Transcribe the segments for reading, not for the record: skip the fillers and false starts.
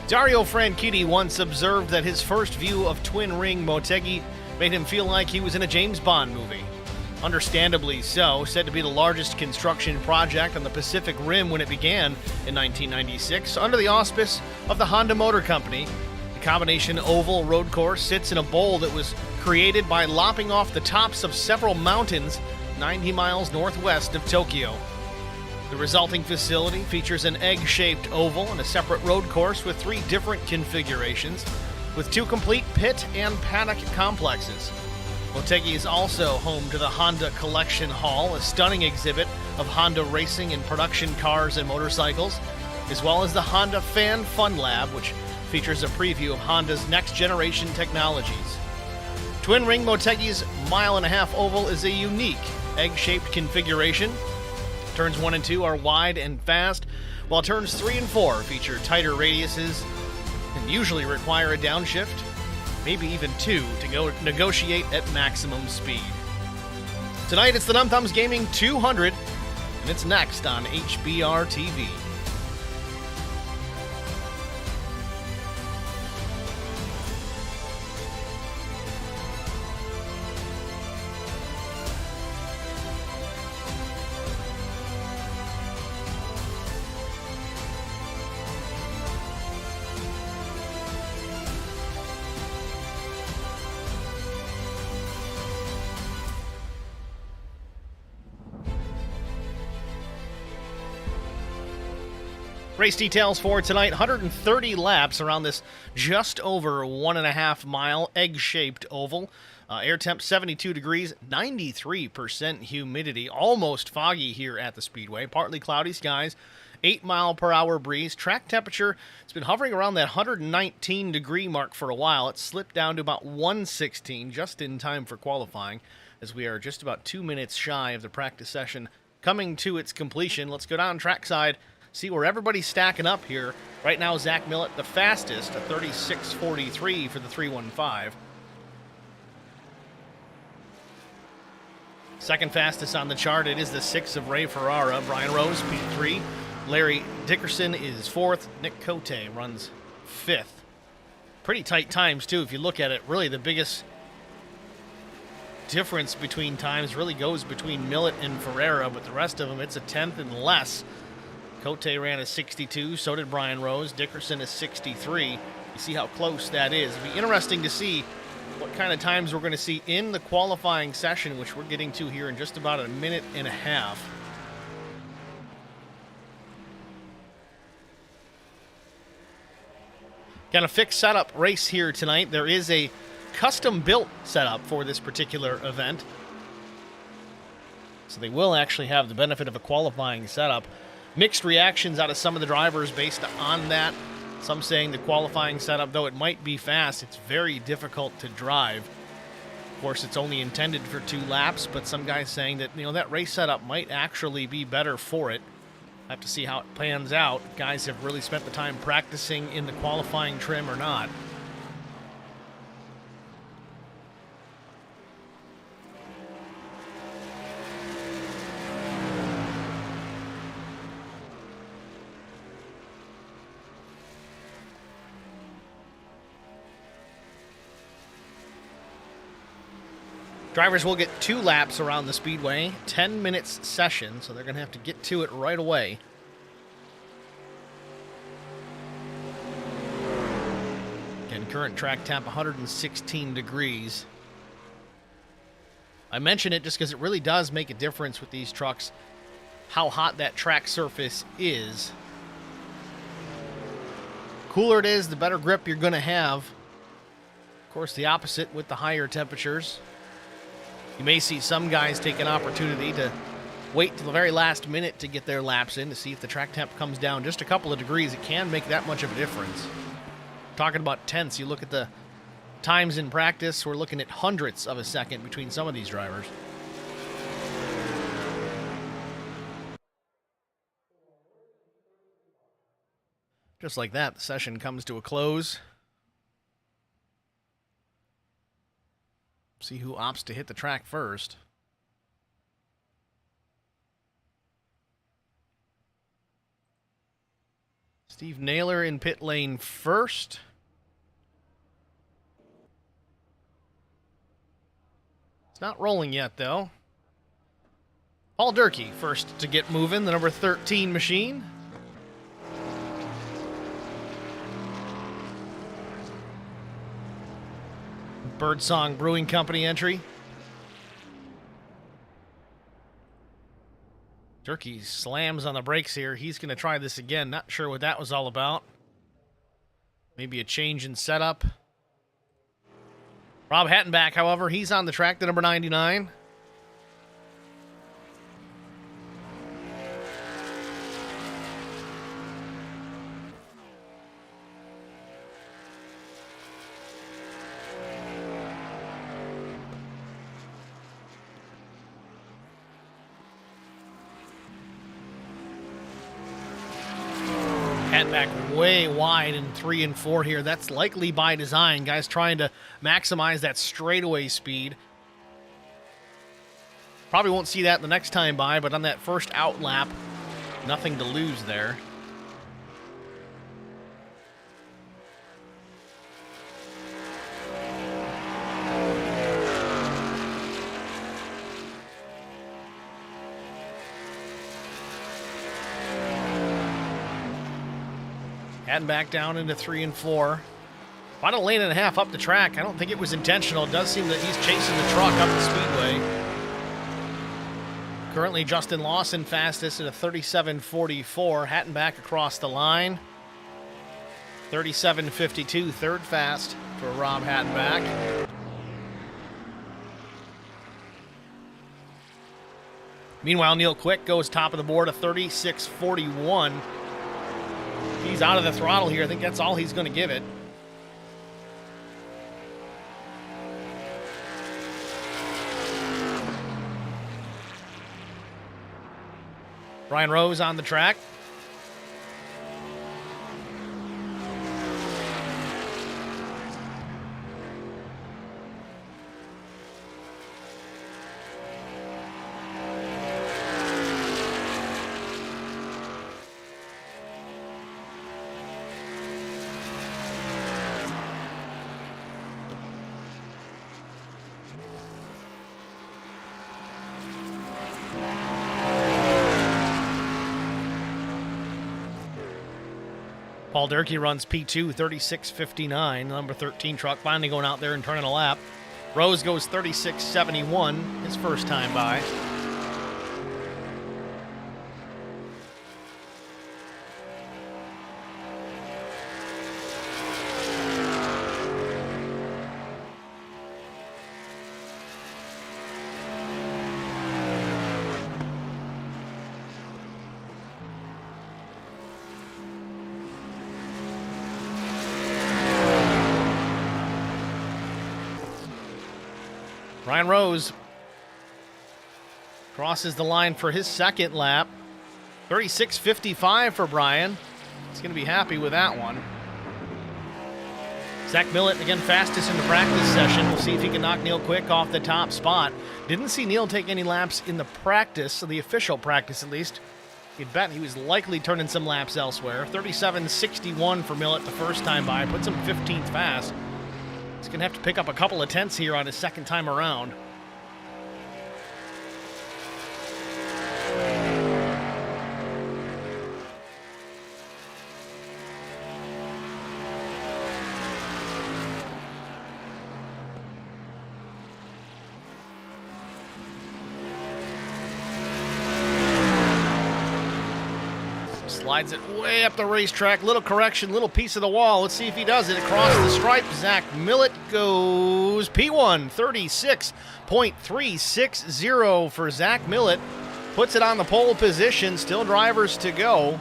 Dario Franchitti once observed that his first view of twin-ring Motegi made him feel like he was in a James Bond movie. Understandably so, said to be the largest construction project on the Pacific Rim when it began in 1996 under the auspice of the Honda Motor Company. The combination oval road course sits in a bowl that was created by lopping off the tops of several mountains 90 miles northwest of Tokyo. The resulting facility features an egg-shaped oval and a separate road course with 3 different configurations, with 2 complete pit and paddock complexes. Motegi is also home to the Honda Collection Hall, a stunning exhibit of Honda racing and production cars and motorcycles, as well as the Honda Fan Fun Lab, which features a preview of Honda's next-generation technologies. Twin-ring Motegi's mile-and-a-half oval is a unique egg-shaped configuration. Turns 1 and 2 are wide and fast, while turns 3 and 4 feature tighter radiuses and usually require a downshift, maybe even 2, to negotiate at maximum speed. Tonight it's the Numb Gaming 200, and it's next on HBR TV. Race details for tonight: 130 laps around this just over 1.5 mile egg-shaped oval. Air temp 72 degrees, 93% humidity, almost foggy here at the Speedway. Partly cloudy skies, 8 mile per hour breeze. Track temperature, it's been hovering around that 119 degree mark for a while. It slipped down to about 116 just in time for qualifying, as we are just about 2 minutes shy of the practice session coming to its completion. Let's go down trackside, see where everybody's stacking up here. Right now, Zach Millett, the fastest, a 36.43 for the 315. Second fastest on the chart, it is the 6 of Ray Ferrara. Brian Rose, P3. Larry Dickerson is 4th. Nick Cote runs 5th. Pretty tight times, too, if you look at it. Really, the biggest difference between times really goes between Millett and Ferrara, but the rest of them, it's a 10th and less. Cote ran a 62, so did Brian Rose. Dickerson is 63. You see how close that is. It'll be interesting to see what kind of times we're going to see in the qualifying session, which we're getting to here in just about a minute and a half. Got a fixed setup race here tonight. There is a custom-built setup for this particular event, so they will actually have the benefit of a qualifying setup. Mixed reactions out of some of the drivers based on that. Some saying the qualifying setup, though it might be fast, it's very difficult to drive. Of course, it's only intended for 2 laps, but some guys saying that, that race setup might actually be better for it. I have to see how it pans out. Guys have really spent the time practicing in the qualifying trim or not. Drivers will get 2 laps around the Speedway, 10 minutes session, so they're going to have to get to it right away. Again, current track temp 116 degrees. I mention it just because it really does make a difference with these trucks, how hot that track surface is. Cooler it is, the better grip you're going to have. Of course, the opposite with the higher temperatures. You may see some guys take an opportunity to wait till the very last minute to get their laps in to see if the track temp comes down just a couple of degrees. It can make that much of a difference. Talking about tenths, you look at the times in practice, we're looking at hundredths of a second between some of these drivers. Just like that, the session comes to a close. See who opts to hit the track first. Steve Naylor in pit lane first. It's not rolling yet, though. Paul Durkee first to get moving, the number 13 machine. Birdsong Brewing Company entry. Durkee slams on the brakes here. He's going to try this again. Not sure what that was all about. Maybe a change in setup. Rob Hattenbach, however, he's on the track, the number 99. Back way wide in 3 and 4 here. That's likely by design. Guys trying to maximize that straightaway speed. Probably won't see that the next time by, but on that first out lap, nothing to lose there. Heading back down into 3 and 4. About a lane and a half up the track. I don't think it was intentional. It does seem that he's chasing the truck up the speedway. Currently, Justin Lawson fastest at a 37.44. Hattenbach across the line. 37.52, third fast for Rob Hattenbach. Meanwhile, Neil Quick goes top of the board, a 36.41. He's out of the throttle here. I think that's all he's going to give it. Brian Rose on the track. Paul Durkee runs P2, 36.59. Number 13 truck finally going out there and turning a lap. Rose goes 36.71, his first time by. Brian Rose crosses the line for his second lap. 36.55 for Brian. He's going to be happy with that one. Zach Millett, again, fastest in the practice session. We'll see if he can knock Neil Quick off the top spot. Didn't see Neil take any laps in the practice, the official practice at least. You'd bet he was likely turning some laps elsewhere. 37.61 for Millett the first time by. Puts him 15th fast. He's going to have to pick up a couple of tenths here on his second time around. Slides it way up the racetrack. Little correction, little piece of the wall. Let's see if he does it. Across the stripe, Zach Millett goes P1, 36.360 for Zach Millett. Puts it on the pole position. Still drivers to go.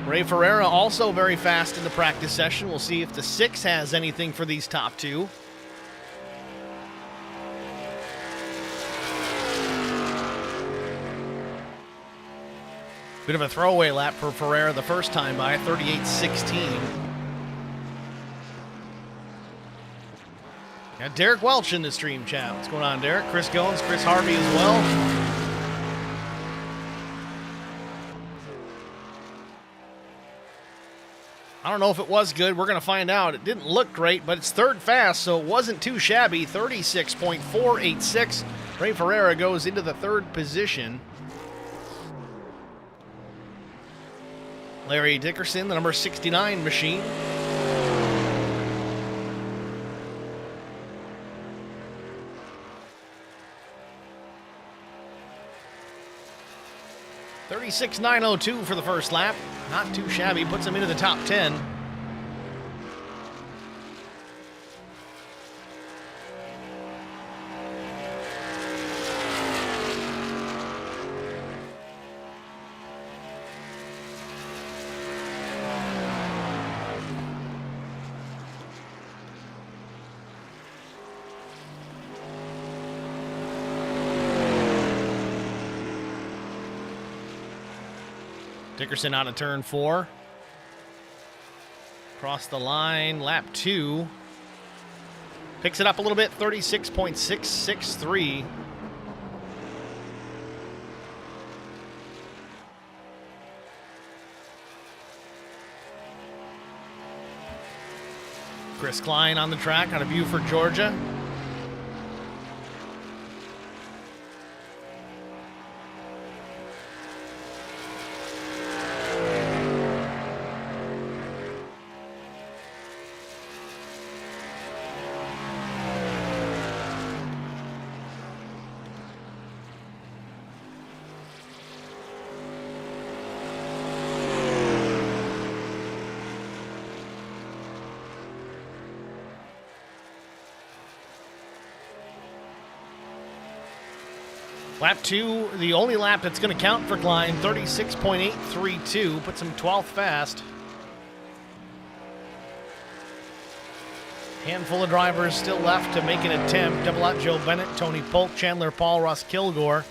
Ray Ferreira also very fast in the practice session. We'll see if the 6 has anything for these top two. Bit of a throwaway lap for Ferreira the first time by, 38.16. Got Derek Welch in the stream chat. What's going on, Derek? Chris Goins, Chris Harvey as well. don't know if it was good. We're going to find out. It didn't look great, but it's third fast, so it wasn't too shabby. 36.486. Ray Ferreira goes into the third position. Larry Dickerson, the number 69 machine. $36.902 for the first lap. Not too shabby. Puts him into the top 10. Dickerson out of turn 4. Across the line, lap 2. Picks it up a little bit, 36.663. Chris Klein on the track out of Buford, Georgia. Lap 2, the only lap that's going to count for Klein, 36.832, puts him 12th fast. Handful of drivers still left to make an attempt. Double out Joe Bennett, Tony Polk, Chandler Paul, Russ Kilgore.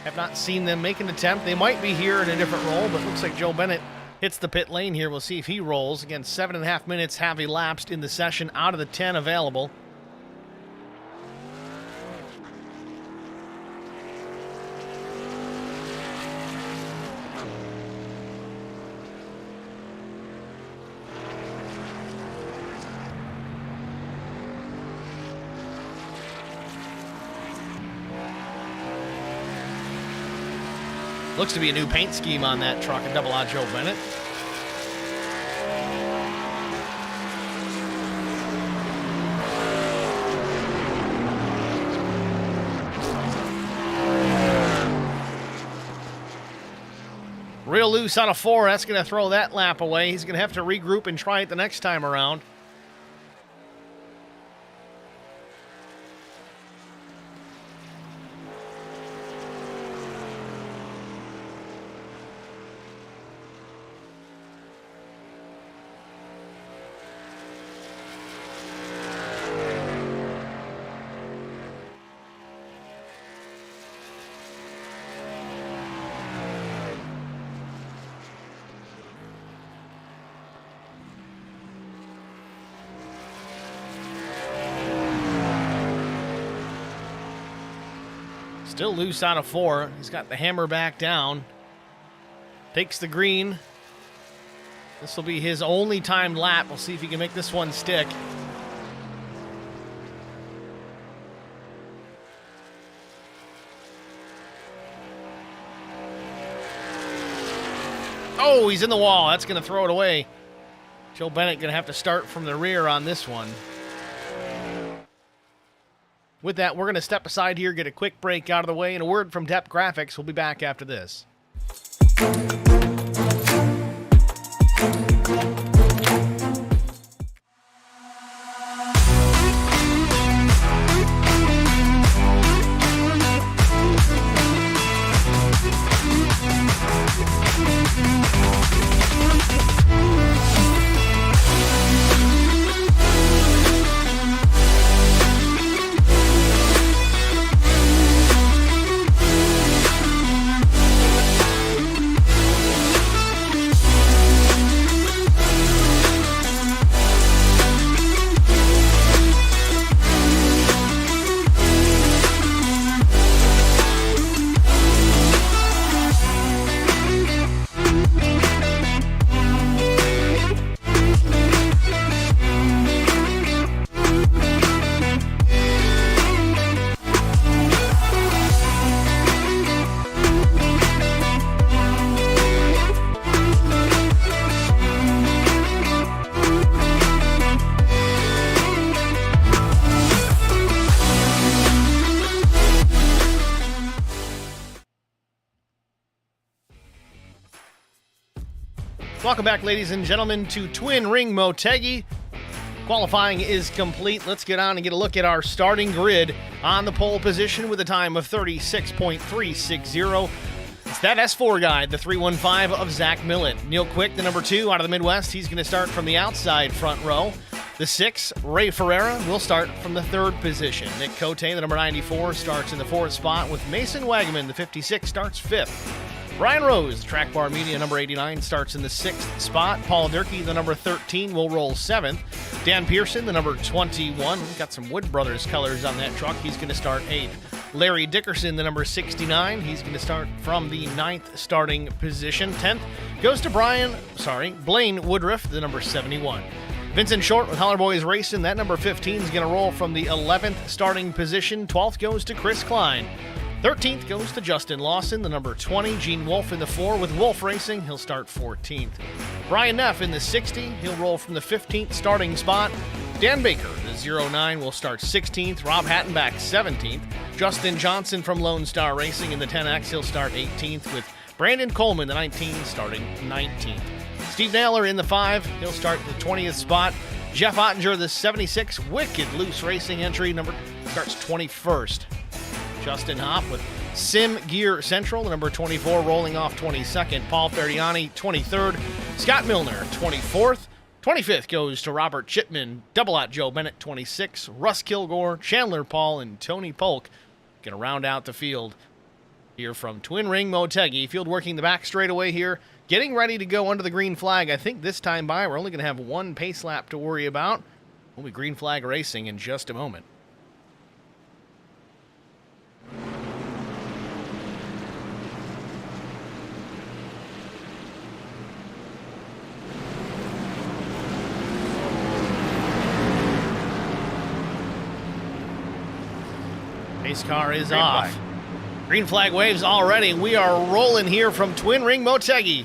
Have not seen them make an attempt. They might be here in a different role, but looks like Joe Bennett hits the pit lane here. We'll see if he rolls. Again, 7.5 minutes have elapsed in the session out of the 10 available. Looks to be a new paint scheme on that truck, a double out Joe Bennett. Real loose out of 4. That's going to throw that lap away. He's going to have to regroup and try it the next time around. Still loose out of 4. He's got the hammer back down. Takes the green. This will be his only timed lap. We'll see if he can make this one stick. Oh, he's in the wall. That's going to throw it away. Joe Bennett going to have to start from the rear on this one. With that, we're going to step aside here, get a quick break out of the way, and a word from DEP Graphics. We'll be back after this. Welcome back, ladies and gentlemen, to Twin Ring Motegi. Qualifying is complete. Let's get on and get a look at our starting grid on the pole position with a time of 36.360. It's that S4 guy, the 315 of Zach Millett. Neil Quick, the number 2 out of the Midwest. He's going to start from the outside front row. The 6, Ray Ferreira, will start from the 3rd position. Nick Cote, the number 94, starts in the 4th spot, with Mason Wagaman, the 56, starts 5th. Brian Rose, Track Bar Media, number 89, starts in the 6th spot. Paul Durkee, the number 13, will roll 7th. Dan Pearson, the number 21, we've got some Wood Brothers colors on that truck. He's going to start 8th. Larry Dickerson, the number 69, he's going to start from the 9th starting position. 10th goes to Blaine Woodruff, the number 71. Vincent Short with Holler Boys Racing, that number 15 is going to roll from the 11th starting position. 12th goes to Chris Klein. 13th goes to Justin Lawson, the number 20. Gene Wolf in the 4 with Wolf Racing, he'll start 14th. Brian Neff in the 60, he'll roll from the 15th starting spot. Dan Baker, the 09, will start 16th. Rob Hattenbach, 17th. Justin Johnson from Lone Star Racing in the 10X, he'll start 18th, with Brandon Coleman, the 19, starting 19th. Steve Naylor in the 5, he'll start the 20th spot. Jeff Ottinger, the 76, Wicked Loose Racing entry, starts 21st. Justin Hopp with Sim Gear Central, the number 24, rolling off 22nd. Paul Ferriani, 23rd. Scott Milner, 24th. 25th goes to Robert Chipman. Double Out Joe Bennett, 26. Russ Kilgore, Chandler Paul, and Tony Polk going to round out the field here from Twin Ring Motegi. Field working the back straightaway here, getting ready to go under the green flag. I think this time by, we're only going to have one pace lap to worry about. We'll be green flag racing in just a moment. Pace car is off. Green flag waves already. We are rolling here from Twin Ring Motegi.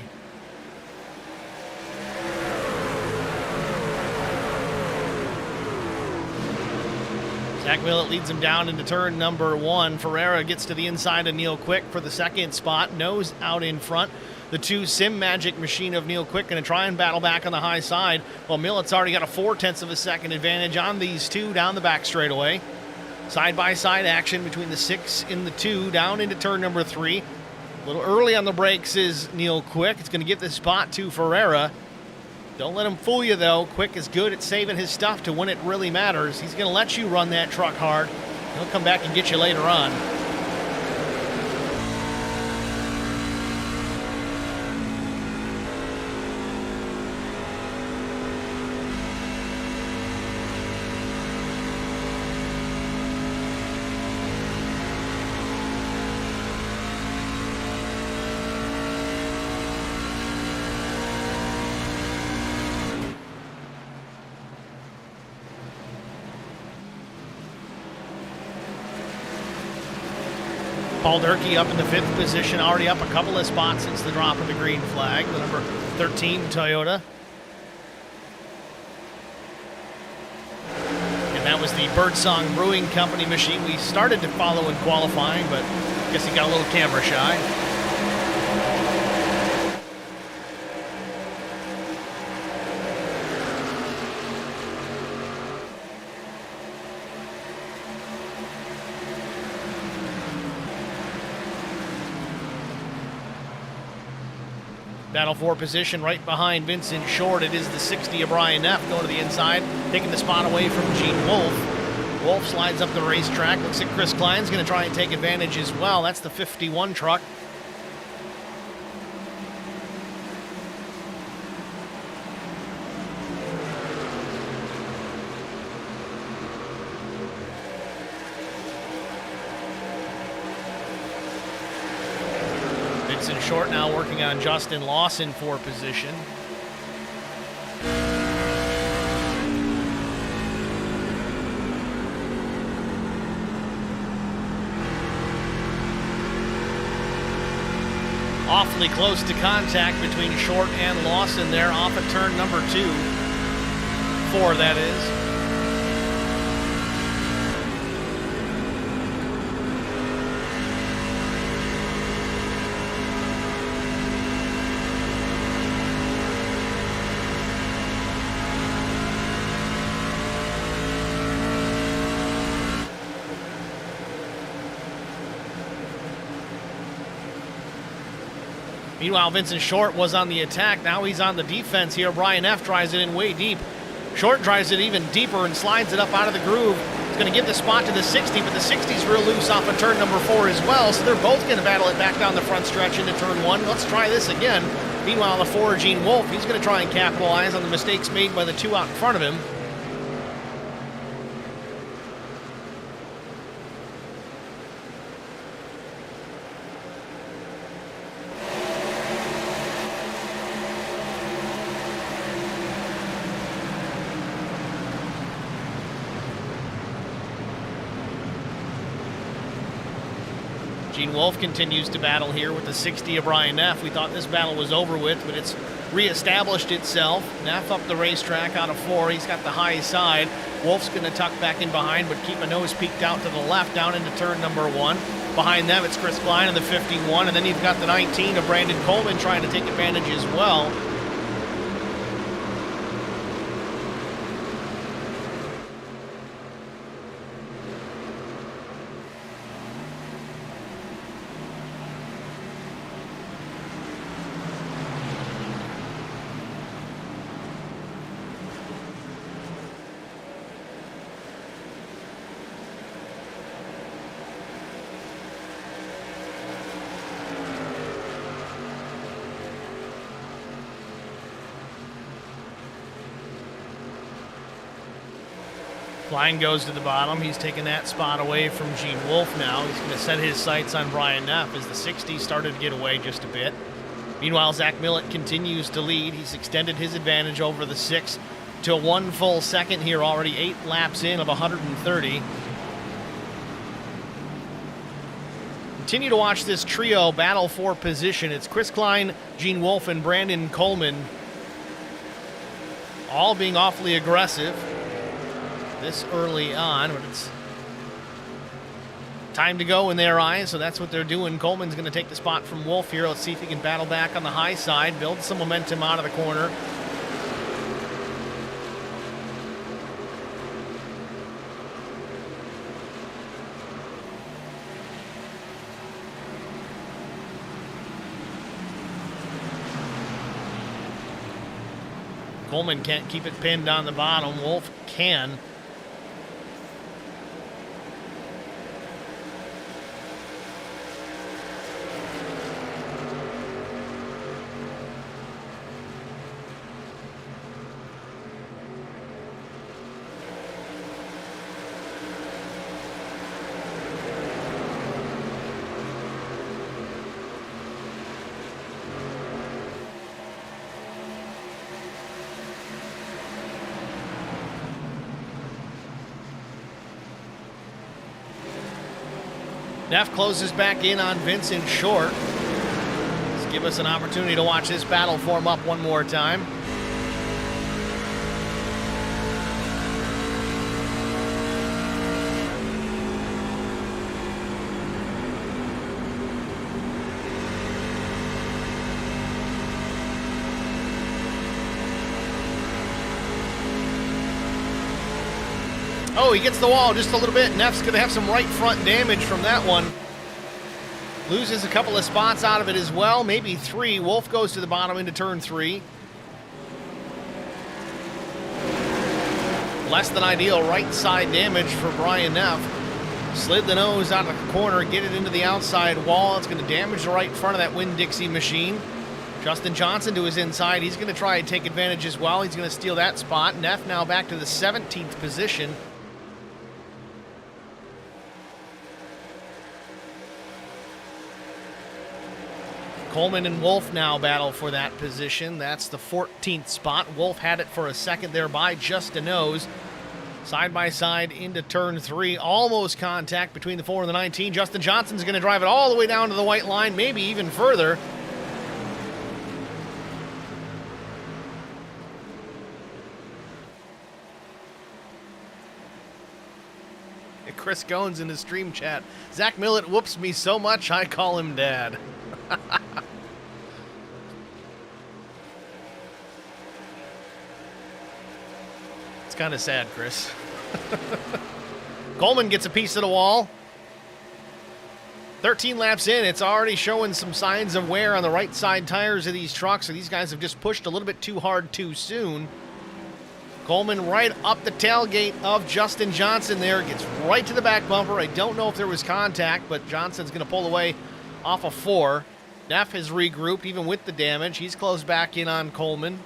Zach Millett leads him down into turn number 1. Ferreira gets to the inside of Neil Quick for the 2nd spot. Nose out in front. The 2 Sim Magic machine of Neil Quick going to try and battle back on the high side. Well, Millett's already got a 0.4 of a second advantage on these 2 down the back straightaway. Side-by-side action between the 6 and the 2 down into turn number 3. A little early on the brakes is Neil Quick. It's going to give the spot to Ferreira. Don't let him fool you, though. Quick is good at saving his stuff to when it really matters. He's going to let you run that truck hard. He'll come back and get you later on. Paul Durkee up in the 5th position, already up a couple of spots since the drop of the green flag, the number 13 Toyota. And that was the Birdsong Brewing Company machine we started to follow in qualifying, but I guess he got a little camera shy. Battle for position right behind Vincent Short. It is the 60 of Brian Neff going to the inside, taking the spot away from Gene Wolf. Wolf slides up the racetrack. Looks like Chris Klein's going to try and take advantage as well. That's the 51 truck. Vincent Short now working on Justin Lawson for position. Awfully close to contact between Short and Lawson there off at turn number 2. 4, that is. Meanwhile, Vincent Short was on the attack. Now he's on the defense here. Brian F. drives it in way deep. Short drives it even deeper and slides it up out of the groove. He's going to give the spot to the 60, but the 60's real loose off of turn number 4 as well, so they're both going to battle it back down the front stretch into turn 1. Let's try this again. Meanwhile, the 4, Gene Wolf, he's going to try and capitalize on the mistakes made by the 2 out in front of him. Gene Wolf continues to battle here with the 60 of Brian Neff. We thought this battle was over with, but it's reestablished itself. Neff up the racetrack out of 4. He's got the high side. Wolf's going to tuck back in behind, but keep a nose peeked out to the left down into turn number 1. Behind them, it's Chris Klein in the 51, and then you've got the 19 of Brandon Coleman trying to take advantage as well. Klein goes to the bottom. He's taking that spot away from Gene Wolf now. He's going to set his sights on Brian Neff as the 60 started to get away just a bit. Meanwhile, Zach Millett continues to lead. He's extended his advantage over the 6 to 1 full second here already, 8 laps in of 130. Continue to watch this trio battle for position. It's Chris Klein, Gene Wolf, and Brandon Coleman all being awfully aggressive this early on, but it's time to go in their eyes, so that's what they're doing. Coleman's going to take the spot from Wolf here. Let's see if he can battle back on the high side, build some momentum out of the corner. Coleman can't keep it pinned on the bottom. Wolf can. Neff closes back in on Vincent Short. Let's give us an opportunity to watch this battle form up one more time. Oh, he gets the wall just a little bit. Neff's going to have some right front damage from that one. Loses a couple of spots out of it as well, maybe 3. Wolf goes to the bottom into turn 3. Less than ideal right side damage for Brian Neff. Slid the nose out of the corner, get it into the outside wall. It's going to damage the right front of that Winn-Dixie machine. Justin Johnson to his inside. He's going to try and take advantage as well. He's going to steal that spot. Neff now back to the 17th position. Coleman and Wolf now battle for that position. That's the 14th spot. Wolf had it for a second there by just a nose. Side by side into turn 3. Almost contact between the 4 and the 19. Justin Johnson's going to drive it all the way down to the white line, maybe even further. Chris Goins in his stream chat. Zach Millett whoops me so much I call him Dad. It's kind of sad, Chris. Coleman gets a piece of the wall. 13 laps in, it's already showing some signs of wear on the right side tires of these trucks, so these guys have just pushed a little bit too hard too soon. Coleman right up the tailgate of Justin Johnson there, gets right to the back bumper. I don't know if there was contact, but Johnson's going to pull away off of 4. Neff has regrouped even with the damage. He's closed back in on Coleman.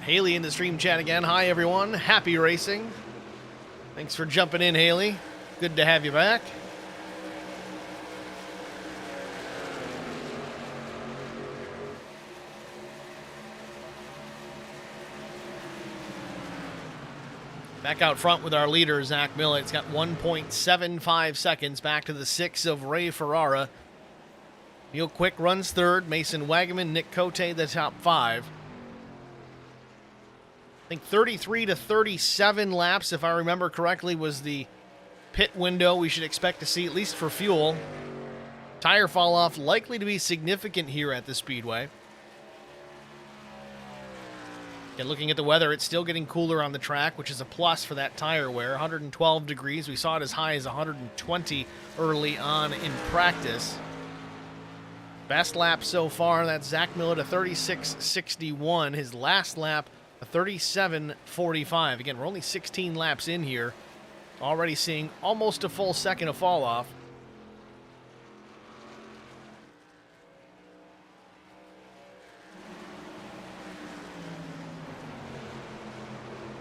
Haley in the stream chat again. Hi, everyone. Happy racing. Thanks for jumping in, Haley. Good to have you back. Back out front with our leader, Zach Millett. It's got 1.75 seconds back to the 6 of Ray Ferrara. Neil Quick runs third. Mason Wagaman, Nick Cote, the top 5. I think 33 to 37 laps, if I remember correctly, was the pit window we should expect to see, at least for fuel. Tire fall off likely to be significant here at the Speedway. And looking at the weather, it's still getting cooler on the track, which is a plus for that tire wear. 112 degrees. We saw it as high as 120 early on in practice. Best lap so far, that's Zach Millett, a 36.61. His last lap, a 37.45. Again, we're only 16 laps in here. Already seeing almost a full second of fall off.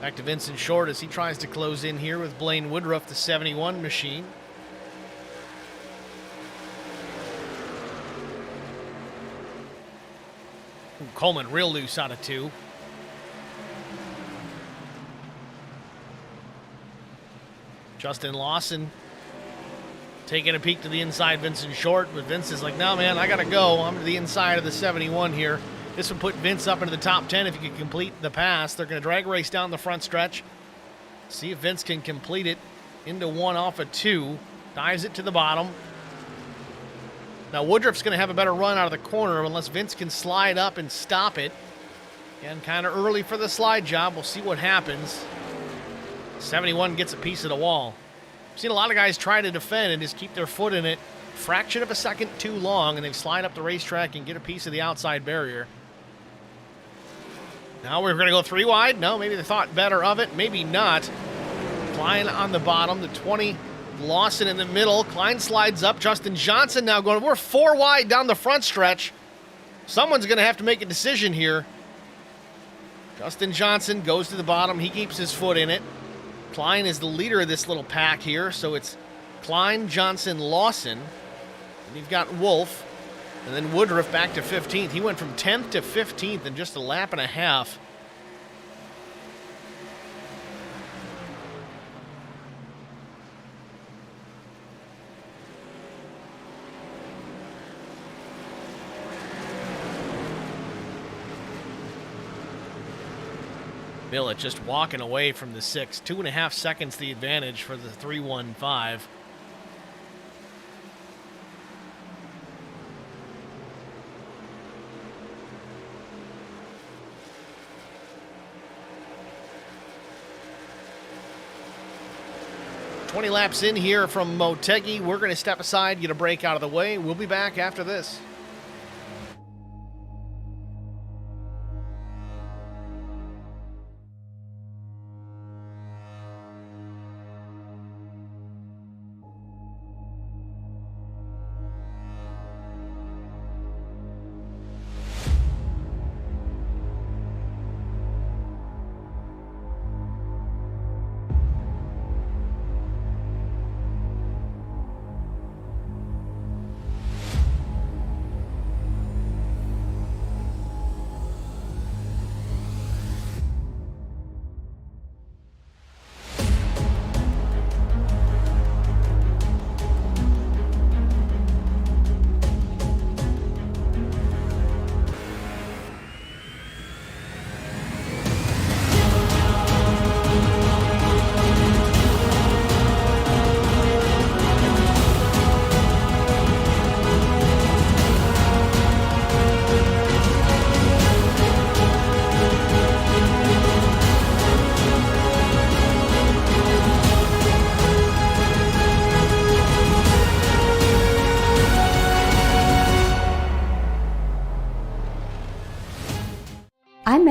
Back to Vincent Short as he tries to close in here with Blaine Woodruff, the 71 machine. Ooh, Coleman real loose out of 2. Justin Lawson taking a peek to the inside Vincent Short, but Vince is like, no, man, I got to go. I'm to the inside of the 71 here. This would put Vince up into the top 10 if he could complete the pass. They're going to drag race down the front stretch. See if Vince can complete it into 1 off of 2. Dives it to the bottom. Now Woodruff's going to have a better run out of the corner unless Vince can slide up and stop it. Again, kind of early for the slide job. We'll see what happens. 71 gets a piece of the wall. I've seen a lot of guys try to defend and just keep their foot in it. Fraction of a second too long, and they slide up the racetrack and get a piece of the outside barrier. Now we're going to go 3 wide. No, maybe they thought better of it. Maybe not. Klein on the bottom. The 20, Lawson in the middle. Klein slides up. Justin Johnson now going. We're 4 wide down the front stretch. Someone's going to have to make a decision here. Justin Johnson goes to the bottom. He keeps his foot in it. Klein is the leader of this little pack here, so it's Klein, Johnson, Lawson. And you've got Wolf. And then Woodruff back to 15th. He went from 10th to 15th in just a lap and a half. Millett just walking away from the 6. 2.5 seconds the advantage for the 315. "20 laps in here from Motegi. We're going to step aside, get a break out of the way. We'll be back after this.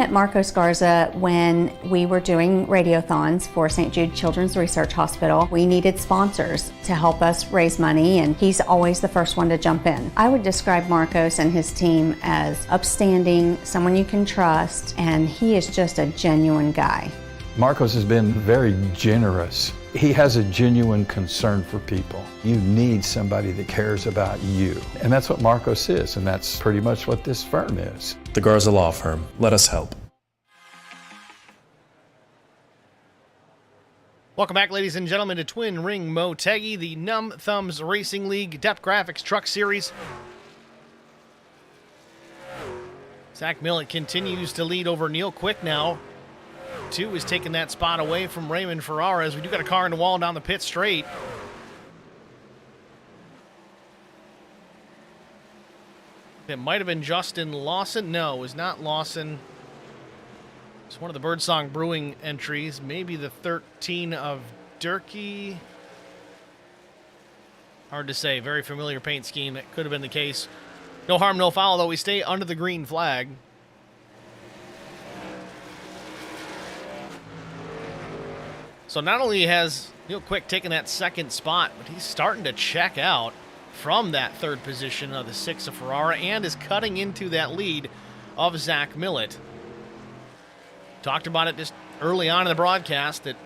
met Marcos Garza when we were doing radiothons for St. Jude Children's Research Hospital. We needed sponsors to help us raise money, and he's always the first one to jump in. I would describe Marcos and his team as upstanding, someone you can trust, and he is just a genuine guy. Marcos has been very generous. He has a genuine concern for people. You need somebody that cares about you. And that's what Marcos is, and that's pretty much what this firm is. The Garza Law Firm. Let us help. Welcome back, ladies and gentlemen, to Twin Ring Motegi, the Numb Thumbs Racing League DEP Graphics Truck Series. Zach Millett continues to lead over Neil Quick now. 2 is taking that spot away from Raymond Ferrara as we do got a car in the wall down the pit straight. It might have been Justin Lawson. No, it was not Lawson. It's one of the Birdsong Brewing entries. Maybe the 13 of Durkee. Hard to say. Very familiar paint scheme. That could have been the case. No harm, no foul, though. We stay under the green flag. So not only has Neil Quick taken that second spot, but he's starting to check out from that third position of the 6 of Ferrara and is cutting into that lead of Zach Millett. Talked about it just early on in the broadcast that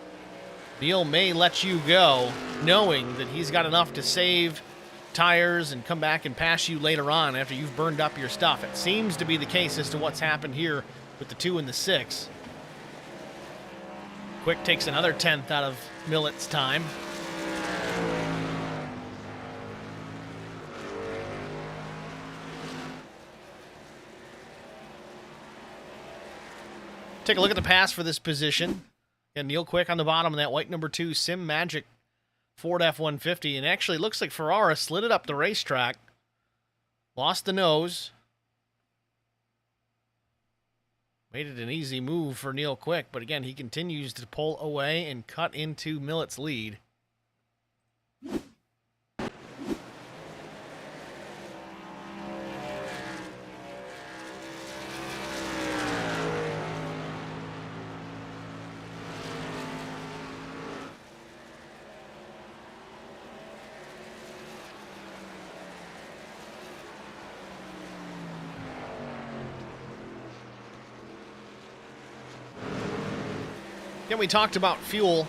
Neil may let you go knowing that he's got enough to save tires and come back and pass you later on after you've burned up your stuff. It seems to be the case as to what's happened here with the 2 and the 6. Quick takes another 10th out of Millett's time. Take a look at the pass for this position. And Neil Quick on the bottom of that white number 2 Sim Magic Ford F-150. And actually looks like Ferrara slid it up the racetrack. Lost the nose. Made it an easy move for Neil Quick, but again, he continues to pull away and cut into Millett's lead. Again, we talked about fuel.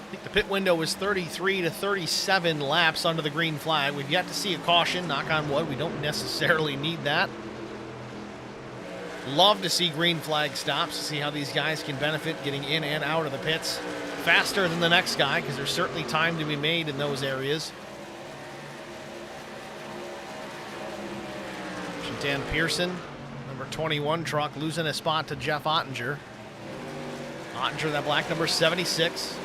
I think the pit window was 33 to 37 laps under the green flag. We've yet to see a caution, knock on wood. We don't necessarily need that. Love to see green flag stops to see how these guys can benefit getting in and out of the pits faster than the next guy, because there's certainly time to be made in those areas. Dan Pearson, number 21 truck, losing a spot to Jeff Ottinger. Ottinger, that black number 76.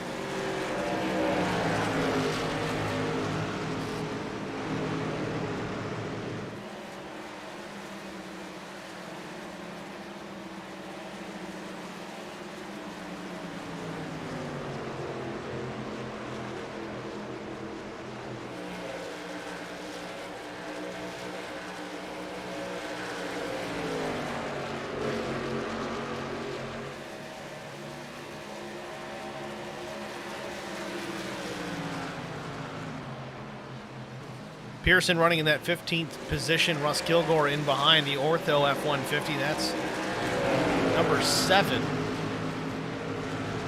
Pearson running in that 15th position. Russ Kilgore in behind the Ortho F-150. That's number 7.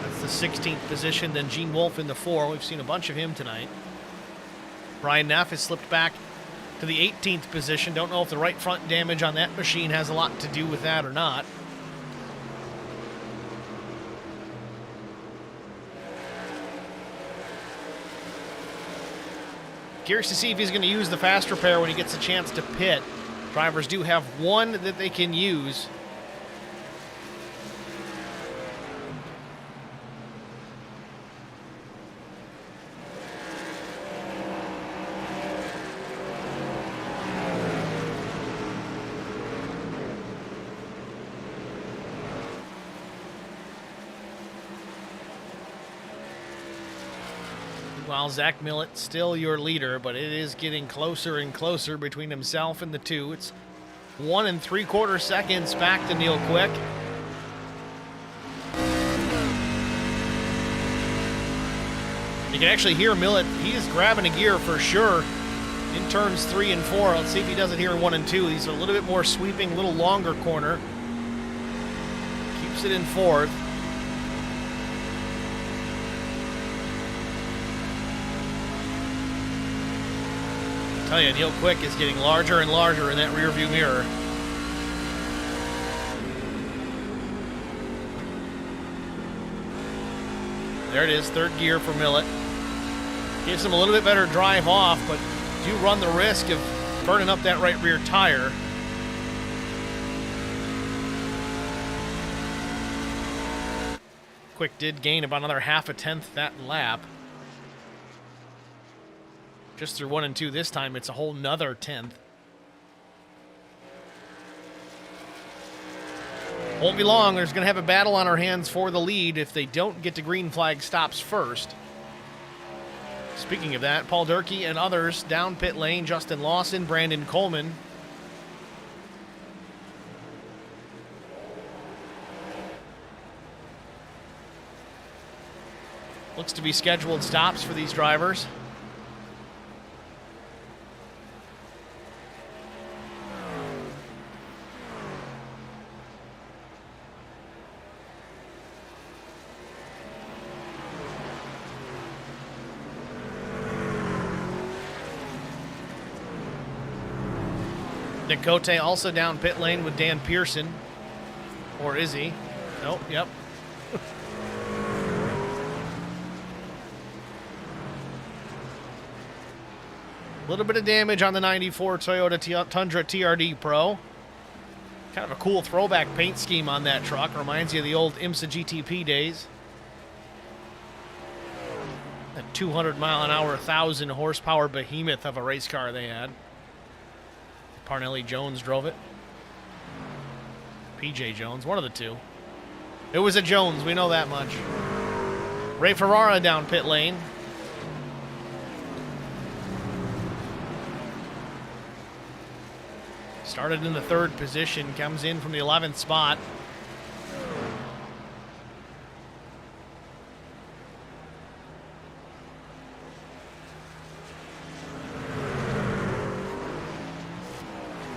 That's the 16th position. Then Gene Wolfe in the 4. We've seen a bunch of him tonight. Brian Neff has slipped back to the 18th position. Don't know if the right front damage on that machine has a lot to do with that or not. Curious to see if he's going to use the fast repair when he gets a chance to pit. Drivers do have one that they can use. While Zach Millett still your leader, but it is getting closer and closer between himself and the 2. It's 1 3/4 seconds back to Neil Quick. You can actually hear Millett. He is grabbing a gear for sure in turns 3 and 4. Let's see if he does it here in 1 and 2. He's a little bit more sweeping, a little longer corner. Keeps it in 4th. I tell you, Neil Quick is getting larger and larger in that rearview mirror. There it is, 3rd gear for Millett. Gives him a little bit better drive off, but do run the risk of burning up that right rear tire. Quick did gain about another 1/2 tenth that lap. Just through 1 and 2 this time, it's a whole nother 10th. Won't be long. There's going to have a battle on our hands for the lead if they don't get to green flag stops first. Speaking of that, Paul Durkee and others down pit lane. Justin Lawson, Brandon Coleman. Looks to be scheduled stops for these drivers. Nick Cote also down pit lane with Dan Pearson. Or is he? Nope, yep. A little bit of damage on the 94 Toyota Tundra TRD Pro. Kind of a cool throwback paint scheme on that truck. Reminds you of the old IMSA GTP days. That 200 mile an hour, 1,000 horsepower behemoth of a race car they had. Parnelli Jones drove it. PJ Jones, one of the two. It was a Jones, we know that much. Ray Ferrara down pit lane. Started in the 3rd position, comes in from the 11th spot.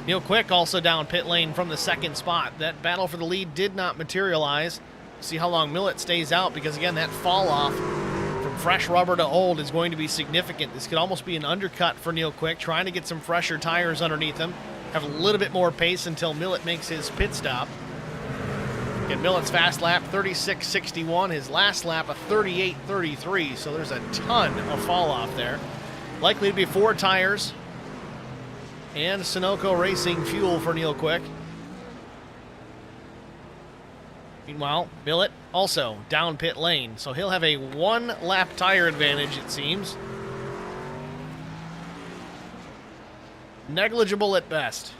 Neil Quick also down pit lane from the 2nd spot. That battle for the lead did not materialize. See how long Millett stays out, because again, that fall off from fresh rubber to old is going to be significant. This could almost be an undercut for Neil Quick, trying to get some fresher tires underneath him, have a little bit more pace until Millett makes his pit stop. Again, Millett's fast lap 36.61, his last lap a 38.33, so there's a ton of fall off there. Likely to be 4 tires and Sunoco Racing fuel for Neil Quick. Meanwhile, Millett also down pit lane, so he'll have a 1-lap tire advantage, it seems. Negligible at best.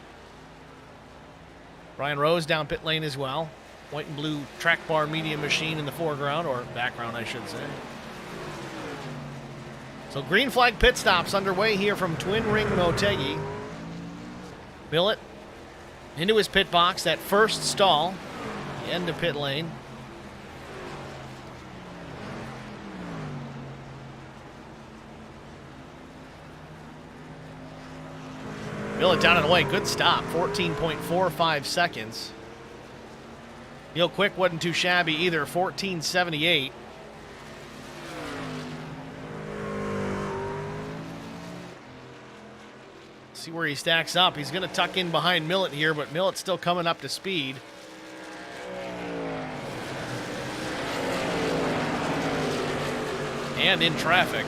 Brian Rose down pit lane as well. White and blue track bar medium machine in the foreground, or background, I should say. So green flag pit stops underway here from Twin Ring Motegi. Millett into his pit box, that first stall, the end of pit lane. Millett down and away, good stop, 14.45 seconds. Neil Quick wasn't too shabby either, 14.78. See where he stacks up. He's going to tuck in behind Millett here, but Millett's still coming up to speed. And in traffic.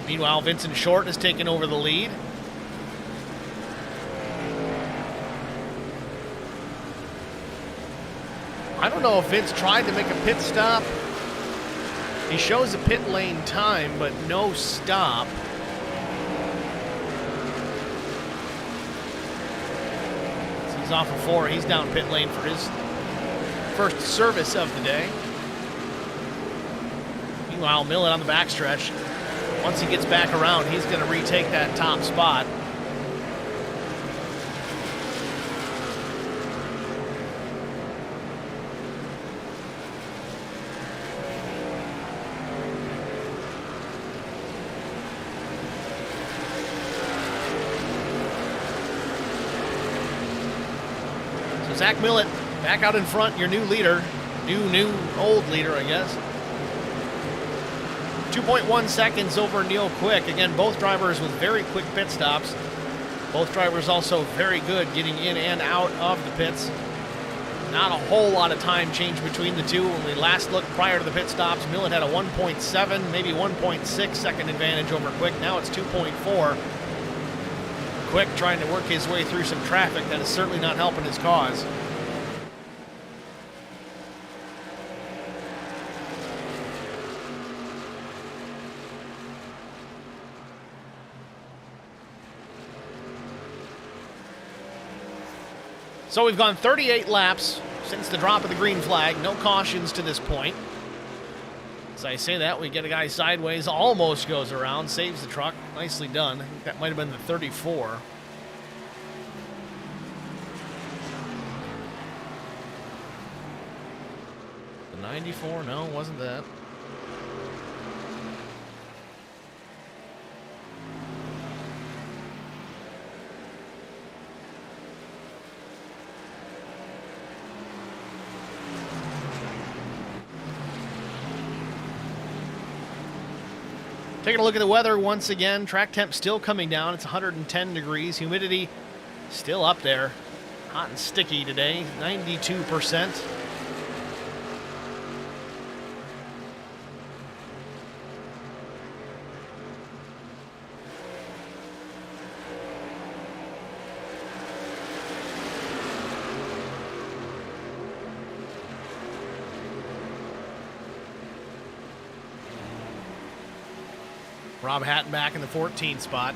Meanwhile, Vincent Short has taken over the lead. I don't know if Vince tried to make a pit stop. He shows a pit lane time, but no stop. So he's off of 4. He's down pit lane for his first service of the day. Meanwhile, Millett on the backstretch Once he gets back around, he's going to retake that top spot. So Zach Millett back out in front, your new leader. Old leader, I guess. 2.1 seconds over Neil Quick. Again, both drivers with very quick pit stops. Both drivers also very good getting in and out of the pits. Not a whole lot of time change between the two. When we last looked prior to the pit stops, Millett had a 1.7, maybe 1.6 second advantage over Quick. Now it's 2.4. Quick trying to work his way through some traffic. That is certainly not helping his cause. So we've gone 38 laps since the drop of the green flag. No cautions to this point. As I say that, we get a guy sideways, almost goes around, saves the truck. Nicely done. I think that might have been the 34. The 94? No, wasn't that. Taking a look at the weather once again. Track temp still coming down. It's 110 degrees. Humidity still up there. Hot and sticky today, 92%. Rob Hatton back in the 14th spot.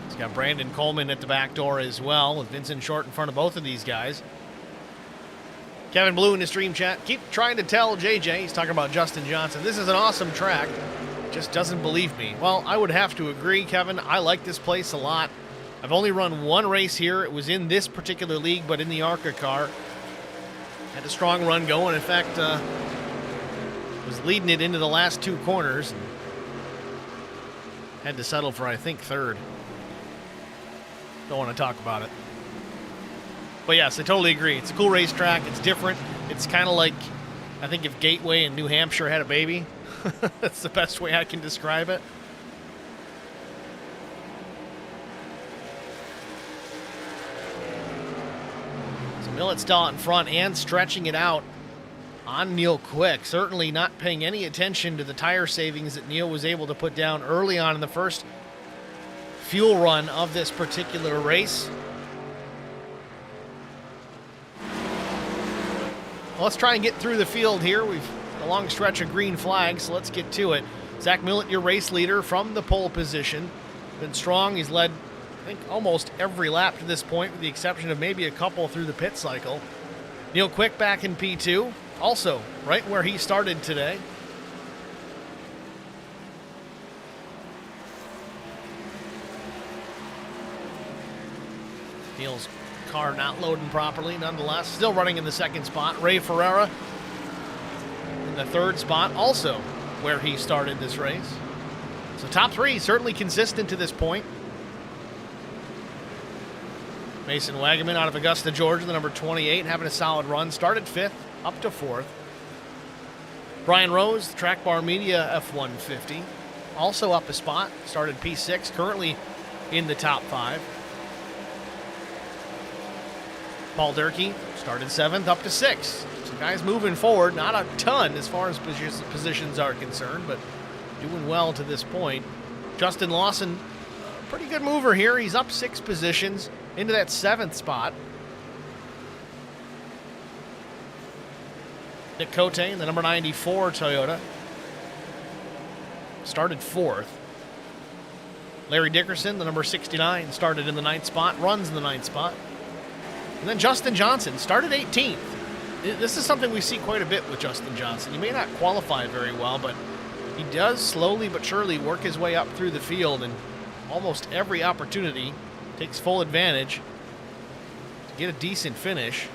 He's got Brandon Coleman at the back door as well, with Vincent Short in front of both of these guys. Kevin Blue in the stream chat. Keep trying to tell JJ, he's talking about Justin Johnson, this is an awesome track. Just doesn't believe me. Well, I would have to agree, Kevin. I like this place a lot. I've only run one race here. It was in this particular league, but in the ARCA car. Had a strong run going. In fact, was leading it into the last two corners. And had to settle for, I think, third. Don't want to talk about it. But yes, I totally agree. It's a cool racetrack. It's different. It's kind of like, I think if Gateway in New Hampshire had a baby. That's the best way I can describe it. So Millett's still out in front and stretching it out on Neil Quick. Certainly not paying any attention to the tire savings that Neil was able to put down early on in the first fuel run of this particular race. Well, let's try and get through the field here. We've a long stretch of green flags, so let's get to it. Zach Millett, your race leader from the pole position. Been strong. He's led, I think, almost every lap to this point, with the exception of maybe a couple through the pit cycle. Neil Quick back in P2. Also, right where he started today. Neil's car not loading properly, nonetheless. Still running in the second spot. Ray Ferreira in the third spot, also where he started this race. So top three, certainly consistent to this point. Mason Wagaman out of Augusta, Georgia, the number 28, having a solid run. Started fifth, up to fourth. Brian Rose, Track Bar Media F-150, also up a spot. Started P6, currently in the top five. Paul Durkee started seventh, up to sixth. So guys moving forward, not a ton as far as positions are concerned, but doing well to this point. Justin Lawson, pretty good mover here. He's up 6 positions into that 7th spot. Nick Cote in the number 94 Toyota started 4th. Larry Dickerson, the number 69, started in the 9th spot, runs in the 9th spot. And then Justin Johnson started 18th, This is something we see quite a bit with Justin Johnson. He may not qualify very well, but he does slowly but surely work his way up through the field, and almost every opportunity takes full advantage to get a decent finish.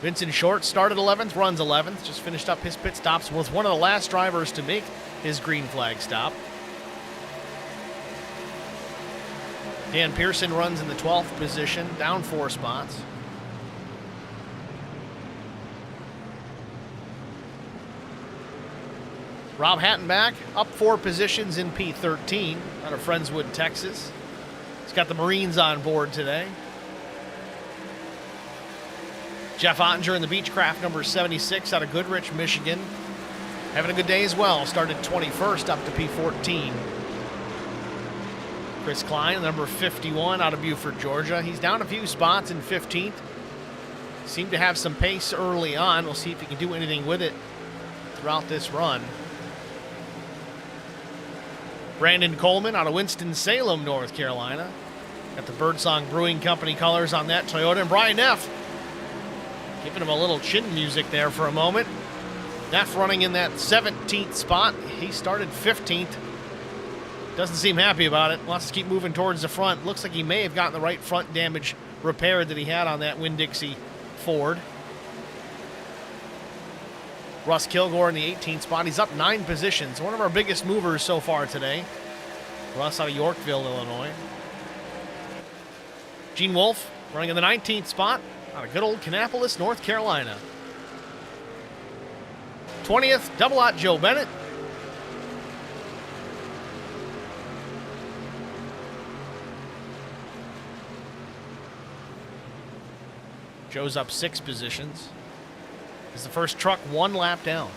Vincent Short started 11th, runs 11th, just finished up his pit stops, was one of the last drivers to make his green flag stop. Dan Pearson runs in the 12th position, down 4 spots. Rob Hattenbach up 4 positions in P13 out of Friendswood, Texas. He's got the Marines on board today. Jeff Ottinger in the Beechcraft number 76 out of Goodrich, Michigan. Having a good day as well. Started 21st up to P14. Chris Klein, number 51 out of Buford, Georgia. He's down a few spots in 15th. Seemed to have some pace early on. We'll see if he can do anything with it throughout this run. Brandon Coleman out of Winston-Salem, North Carolina. Got the Birdsong Brewing Company colors on that Toyota. And Brian Neff giving him a little chin music there for a moment. Neff running in that 17th spot. He started 15th. Doesn't seem happy about it. Wants to keep moving towards the front. Looks like he may have gotten the right front damage repaired that he had on that Winn-Dixie Ford. Russ Kilgore in the 18th spot. He's up 9 positions. One of our biggest movers so far today. Russ out of Yorkville, Illinois. Gene Wolfe running in the 19th spot out of good old Kannapolis, North Carolina. 20th, Double Lot Joe Bennett. Joe's up 6 positions. Is the first truck 1 lap down.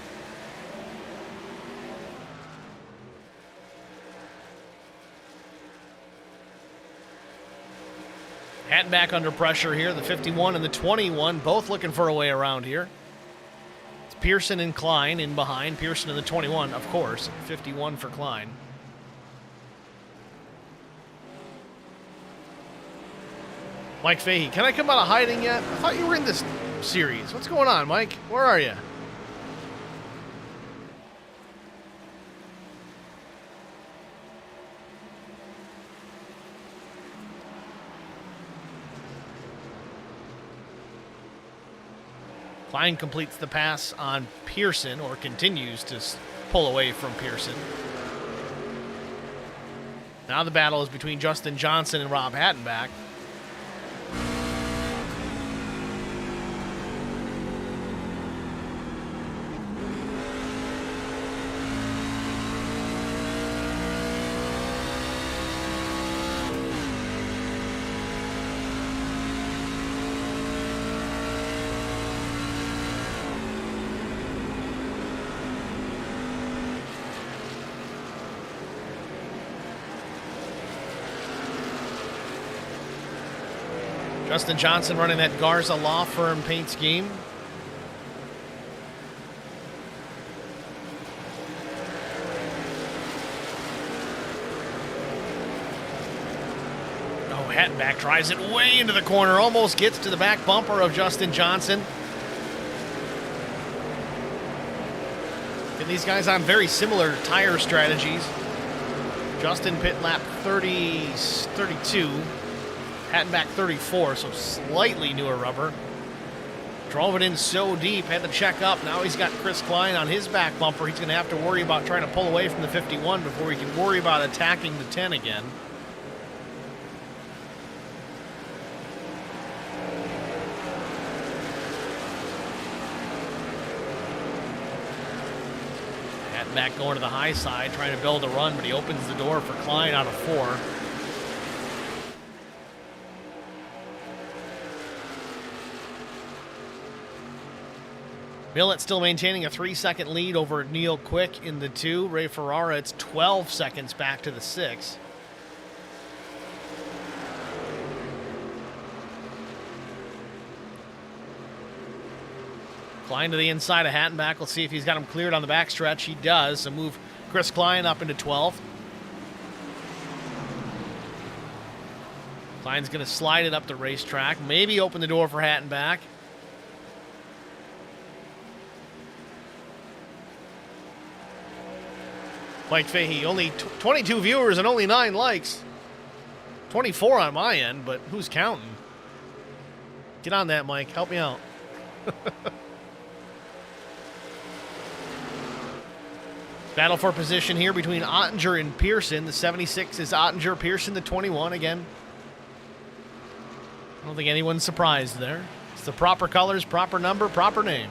Hattenbach under pressure here. The 51 and the 21 both looking for a way around here. It's Pearson and Klein in behind. Pearson and the 21, of course. 51 for Klein. Mike Fahey, can I come out of hiding yet? I thought you were in this series. What's going on, Mike? Where are you? Klein completes the pass on Pearson, or continues to pull away from Pearson. Now the battle is between Justin Johnson and Rob Hattenbach. Justin Johnson running that Garza Law Firm paint scheme. Oh, Hattenbach drives it way into the corner, almost gets to the back bumper of Justin Johnson. And these guys on very similar tire strategies. Justin pit lap 32. Hattenbach 34, so slightly newer rubber. Drove it in so deep, had to check up. Now he's got Chris Klein on his back bumper. He's going to have to worry about trying to pull away from the 51 before he can worry about attacking the 10 again. Hattenbach going to the high side, trying to build a run, but he opens the door for Klein out of 4. Millett still maintaining a 3-second lead over Neil Quick in the 2. Ray Ferrara, it's 12 seconds back to the 6. Klein to the inside of Hattenbach. Let's see if he's got him cleared on the backstretch. He does. So move Chris Klein up into 12th. Klein's going to slide it up the racetrack. Maybe open the door for Hattenbach. Mike Fahey, only 22 viewers and only 9 likes. 24 on my end, but who's counting? Get on that, Mike. Help me out. Battle for position here between Ottinger and Pearson. The 76 is Ottinger, Pearson the 21 again. I don't think anyone's surprised there. It's the proper colors, proper number, proper name.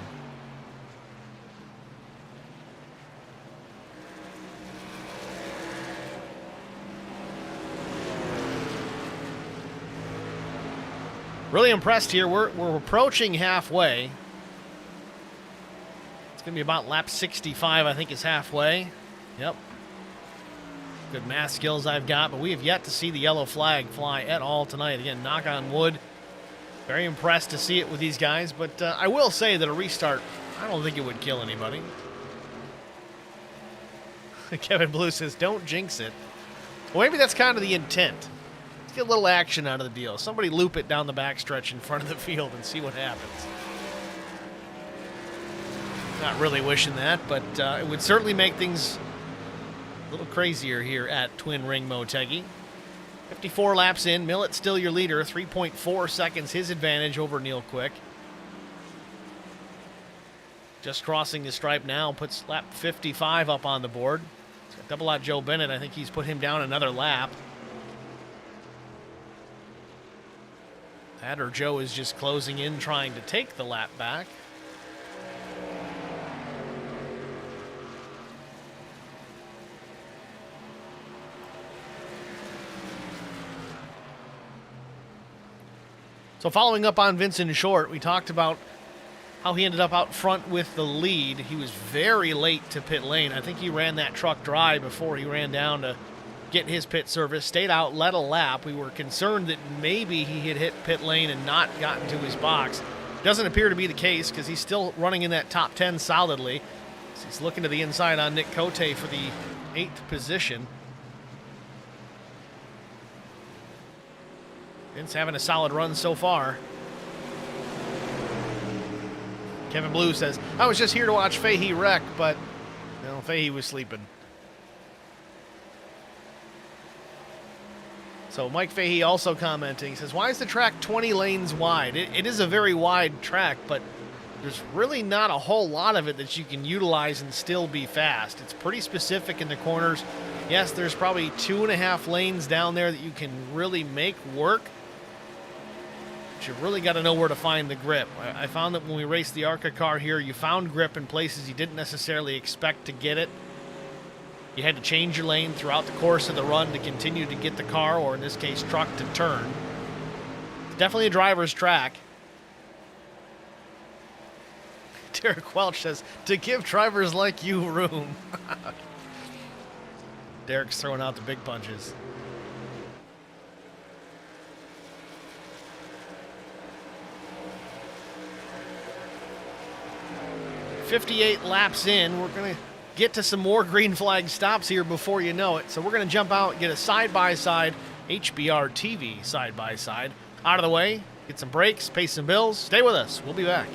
Really impressed here. We're approaching halfway. It's going to be about lap 65, I think is halfway. Yep. Good math skills I've got, but we have yet to see the yellow flag fly at all tonight. Again, knock on wood. Very impressed to see it with these guys, but I will say that a restart, I don't think it would kill anybody. Kevin Blue says, don't jinx it. Well, maybe that's kind of the intent. Get a little action out of the deal. Somebody loop it down the backstretch in front of the field and see what happens. Not really wishing that, but it would certainly make things a little crazier here at Twin Ring Motegi. 54 laps in. Millett still your leader. 3.4 seconds his advantage over Neil Quick. Just crossing the stripe now puts lap 55 up on the board. Double out Joe Bennett. I think he's put him down another lap. That or Joe is just closing in, trying to take the lap back. So following up on Vincent Short, we talked about how he ended up out front with the lead. He was very late to pit lane. I think he ran that truck dry before he ran down to get his pit service, stayed out, led a lap. We were concerned that maybe he had hit pit lane and not gotten to his box. Doesn't appear to be the case because he's still running in that top 10 solidly. So he's looking to the inside on Nick Cote for the 8th position. Vince having a solid run so far. Kevin Blue says, I was just here to watch Fahey wreck, but Fahey was sleeping. So Mike Fahey also commenting, says, why is the track 20 lanes wide? It is a very wide track, but there's really not a whole lot of it that you can utilize and still be fast. It's pretty specific in the corners. Yes, there's probably 2.5 lanes down there that you can really make work. But you really got to know where to find the grip. I found that when we raced the ARCA car here, you found grip in places you didn't necessarily expect to get it. You had to change your lane throughout the course of the run to continue to get the car, or in this case, truck, to turn. It's definitely a driver's track. Derek Welch says, to give drivers like you room. Derek's throwing out the big punches. "58 laps in, we're going to get to some more green flag stops here before you know it. So we're going to jump out and get a side-by-side HBR TV side-by-side out of the way, get some breaks, pay some bills. Stay with us. We'll be back.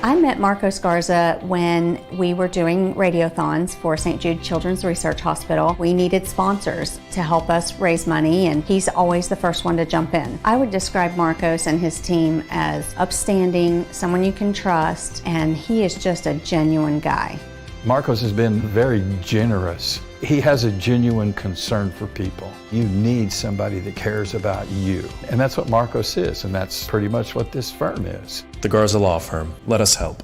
I met Marcos Garza when we were doing radiothons for St. Jude Children's Research Hospital. We needed sponsors to help us raise money, and he's always the first one to jump in. I would describe Marcos and his team as upstanding, someone you can trust, and he is just a genuine guy. Marcos has been very generous. He has a genuine concern for people. You need somebody that cares about you. And that's what Marcos is, and that's pretty much what this firm is. The Garza Law Firm. Let us help.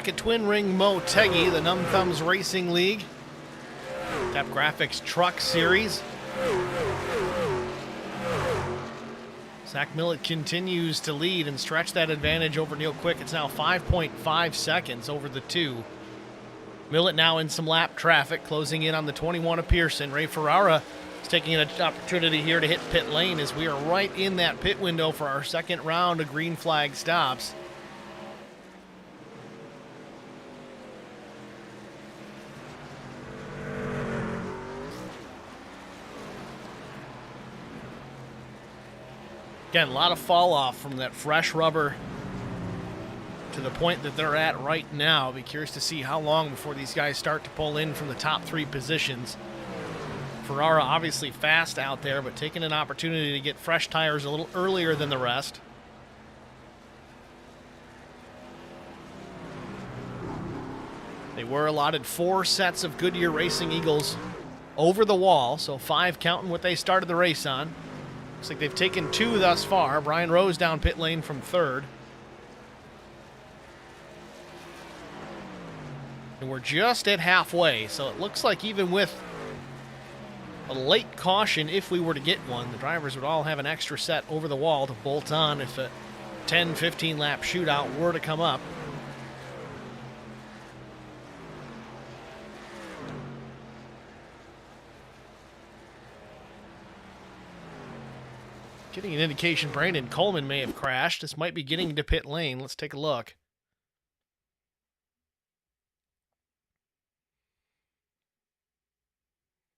back at Twin Ring Motegi, the Numb Thumbs Racing League. DEP Graphics Truck Series. Zach Millett continues to lead and stretch that advantage over Neil Quick. It's now 5.5 seconds over the two. Millett now in some lap traffic, closing in on the 21 of Pearson. Ray Ferrara is taking an opportunity here to hit pit lane as we are right in that pit window for our second round of green flag stops. Again, a lot of fall off from that fresh rubber to the point that they're at right now. Be curious to see how long before these guys start to pull in from the top three positions. Ferrara obviously fast out there, but taking an opportunity to get fresh tires a little earlier than the rest. They were allotted 4 sets of Goodyear Racing Eagles over the wall, so 5 counting what they started the race on. Looks like they've taken 2 thus far. Brian Rose down pit lane from 3rd. And we're just at halfway, so it looks like even with a late caution, if we were to get one, the drivers would all have an extra set over the wall to bolt on if a 10-15 lap shootout were to come up. Getting an indication Brandon Coleman may have crashed. This might be getting into pit lane. Let's take a look.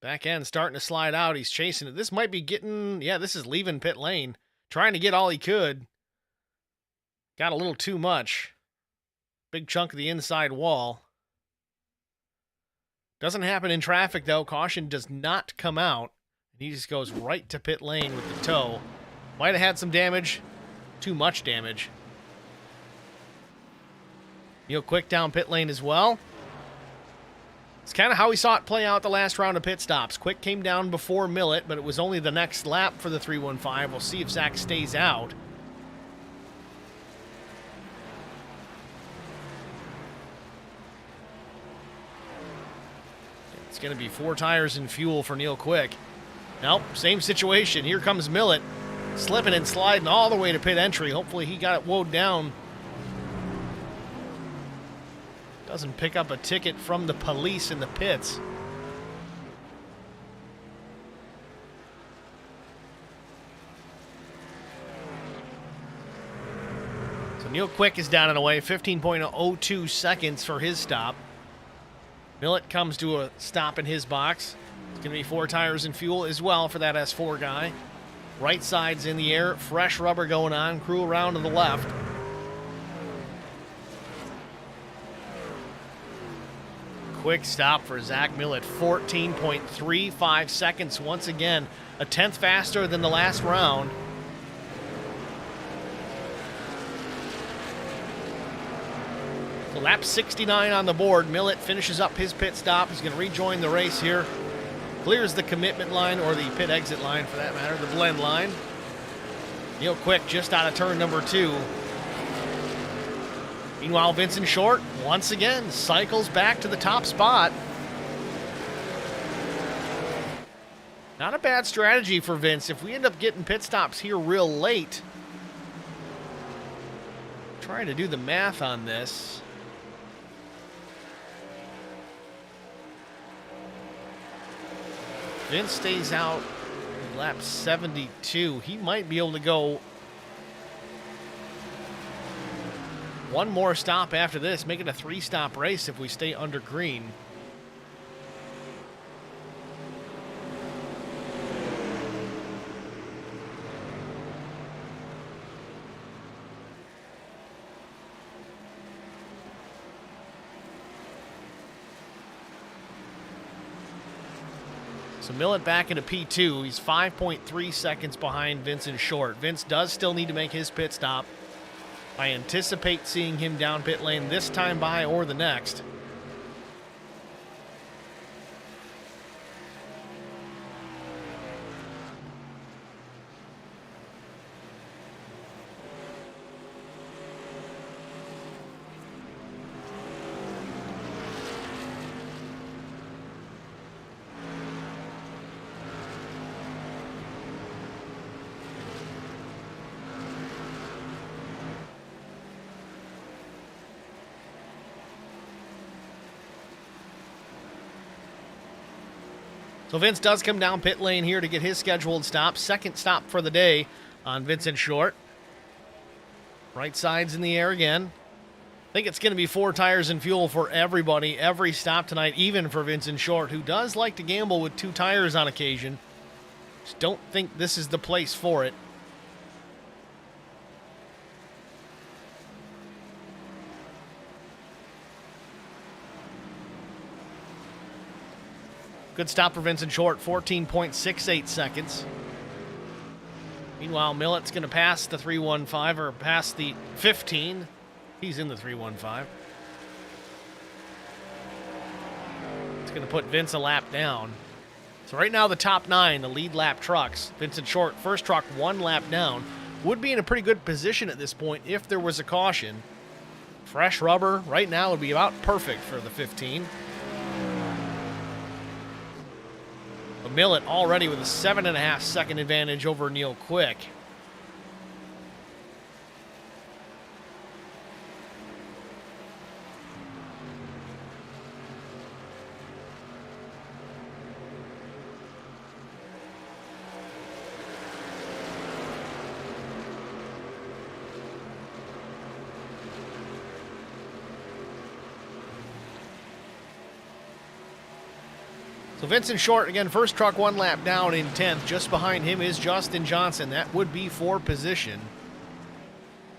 Back end starting to slide out. He's chasing it. This might be getting, yeah, this is leaving pit lane. Trying to get all he could. Got a little too much. Big chunk of the inside wall. Doesn't happen in traffic, though. Caution does not come out. He just goes right to pit lane with the toe. Might have had some damage. Too much damage. Neil Quick down pit lane as well. It's kind of how we saw it play out the last round of pit stops. Quick came down before Millett, but it was only the next lap for the 315. We'll see if Zach stays out. It's going to be 4 tires and fuel for Neil Quick. Nope, same situation. Here comes Millett, slipping and sliding all the way to pit entry. Hopefully he got it woed down. Doesn't pick up a ticket from the police in the pits. So Neil Quick is down and away, 15.02 seconds for his stop. Millett comes to a stop in his box. It's going to be 4 tires and fuel as well for that S4 guy. Right side's in the air, fresh rubber going on, crew around to the left. Quick stop for Zach Millett, 14.35 seconds once again, a 10th faster than the last round. So lap 69 on the board. Millett finishes up his pit stop. He's going to rejoin the race here. Clears the commitment line, or the pit exit line for that matter, the blend line. Neil Quick just out of turn number 2. Meanwhile, Vincent Short, once again, cycles back to the top spot. Not a bad strategy for Vince. If we end up getting pit stops here real late, trying to do the math on this. Vince stays out in lap 72. He might be able to go one more stop after this, make it a 3-stop race if we stay under green. So Millett back into P2. He's 5.3 seconds behind Vincent Short. Vince does still need to make his pit stop. I anticipate seeing him down pit lane this time by or the next. So Vince does come down pit lane here to get his scheduled stop. Second stop for the day on Vincent Short. Right side's in the air again. I think it's going to be 4 tires and fuel for everybody, every stop tonight, even for Vincent Short, who does like to gamble with 2 tires on occasion. Just don't think this is the place for it. Good stop for Vincent Short, 14.68 seconds. Meanwhile, Millett's going to pass the 315, or pass the 15. He's in the 315. It's going to put Vince a lap down. So right now the top 9, the lead lap trucks. Vincent Short, first truck 1 lap down. Would be in a pretty good position at this point if there was a caution. Fresh rubber right now would be about perfect for the 15. But Millett already with a 7.5 second advantage over Neil Quick. So Vincent Short, again, first truck 1 lap down in 10th. Just behind him is Justin Johnson. That would be for position.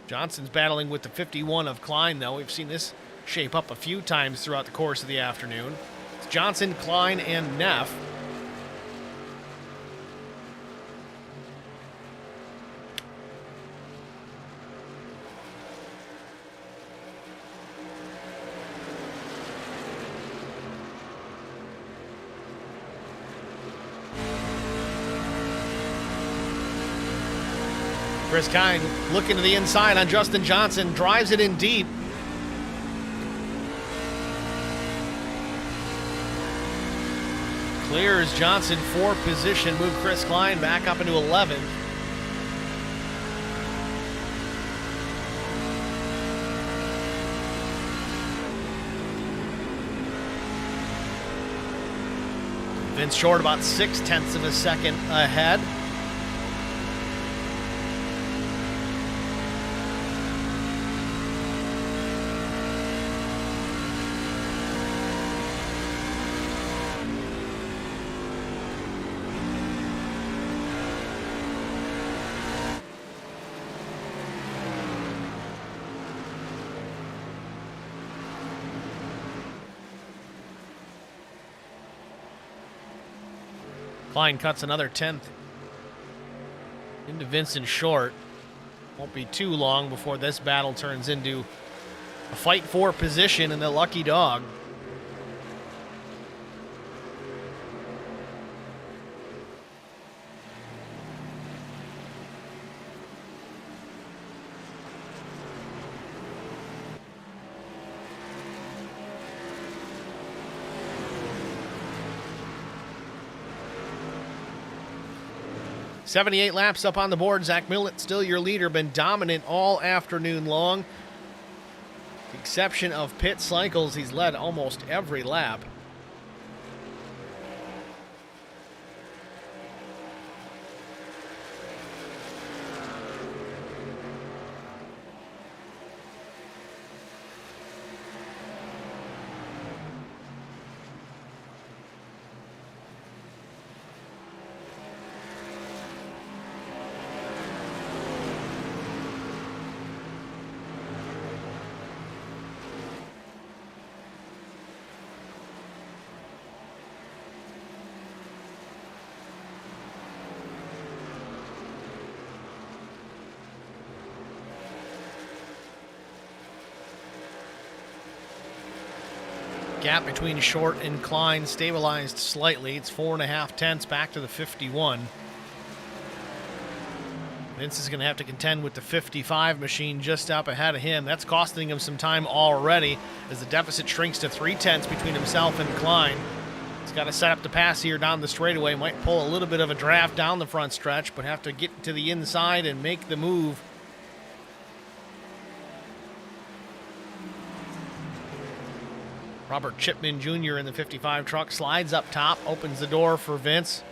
Johnson's battling with the 51 of Klein, though. We've seen this shape up a few times throughout the course of the afternoon. It's Johnson, Klein, and Neff. Chris Kine looking to the inside on Justin Johnson, drives it in deep. Clears Johnson for position, move Chris Klein back up into 11th. Vince Short about 0.6 of a second ahead. Klein cuts another 10th into Vincent Short. Won't be too long before this battle turns into a fight for position in the lucky dog. .78 laps up on the board. Zach Millett still your leader, been dominant all afternoon long. With the exception of pit cycles, he's led almost every lap. Gap between Short and Klein stabilized slightly. It's 4.5 tenths back to the 51. Vince is going to have to contend with the 55 machine just up ahead of him. That's costing him some time already as the deficit shrinks to 3 tenths between himself and Klein. He's got to set up the pass here down the straightaway. Might pull a little bit of a draft down the front stretch, but have to get to the inside and make the move. Robert Chipman Jr. in the 55 truck slides up top, opens the door for Vince.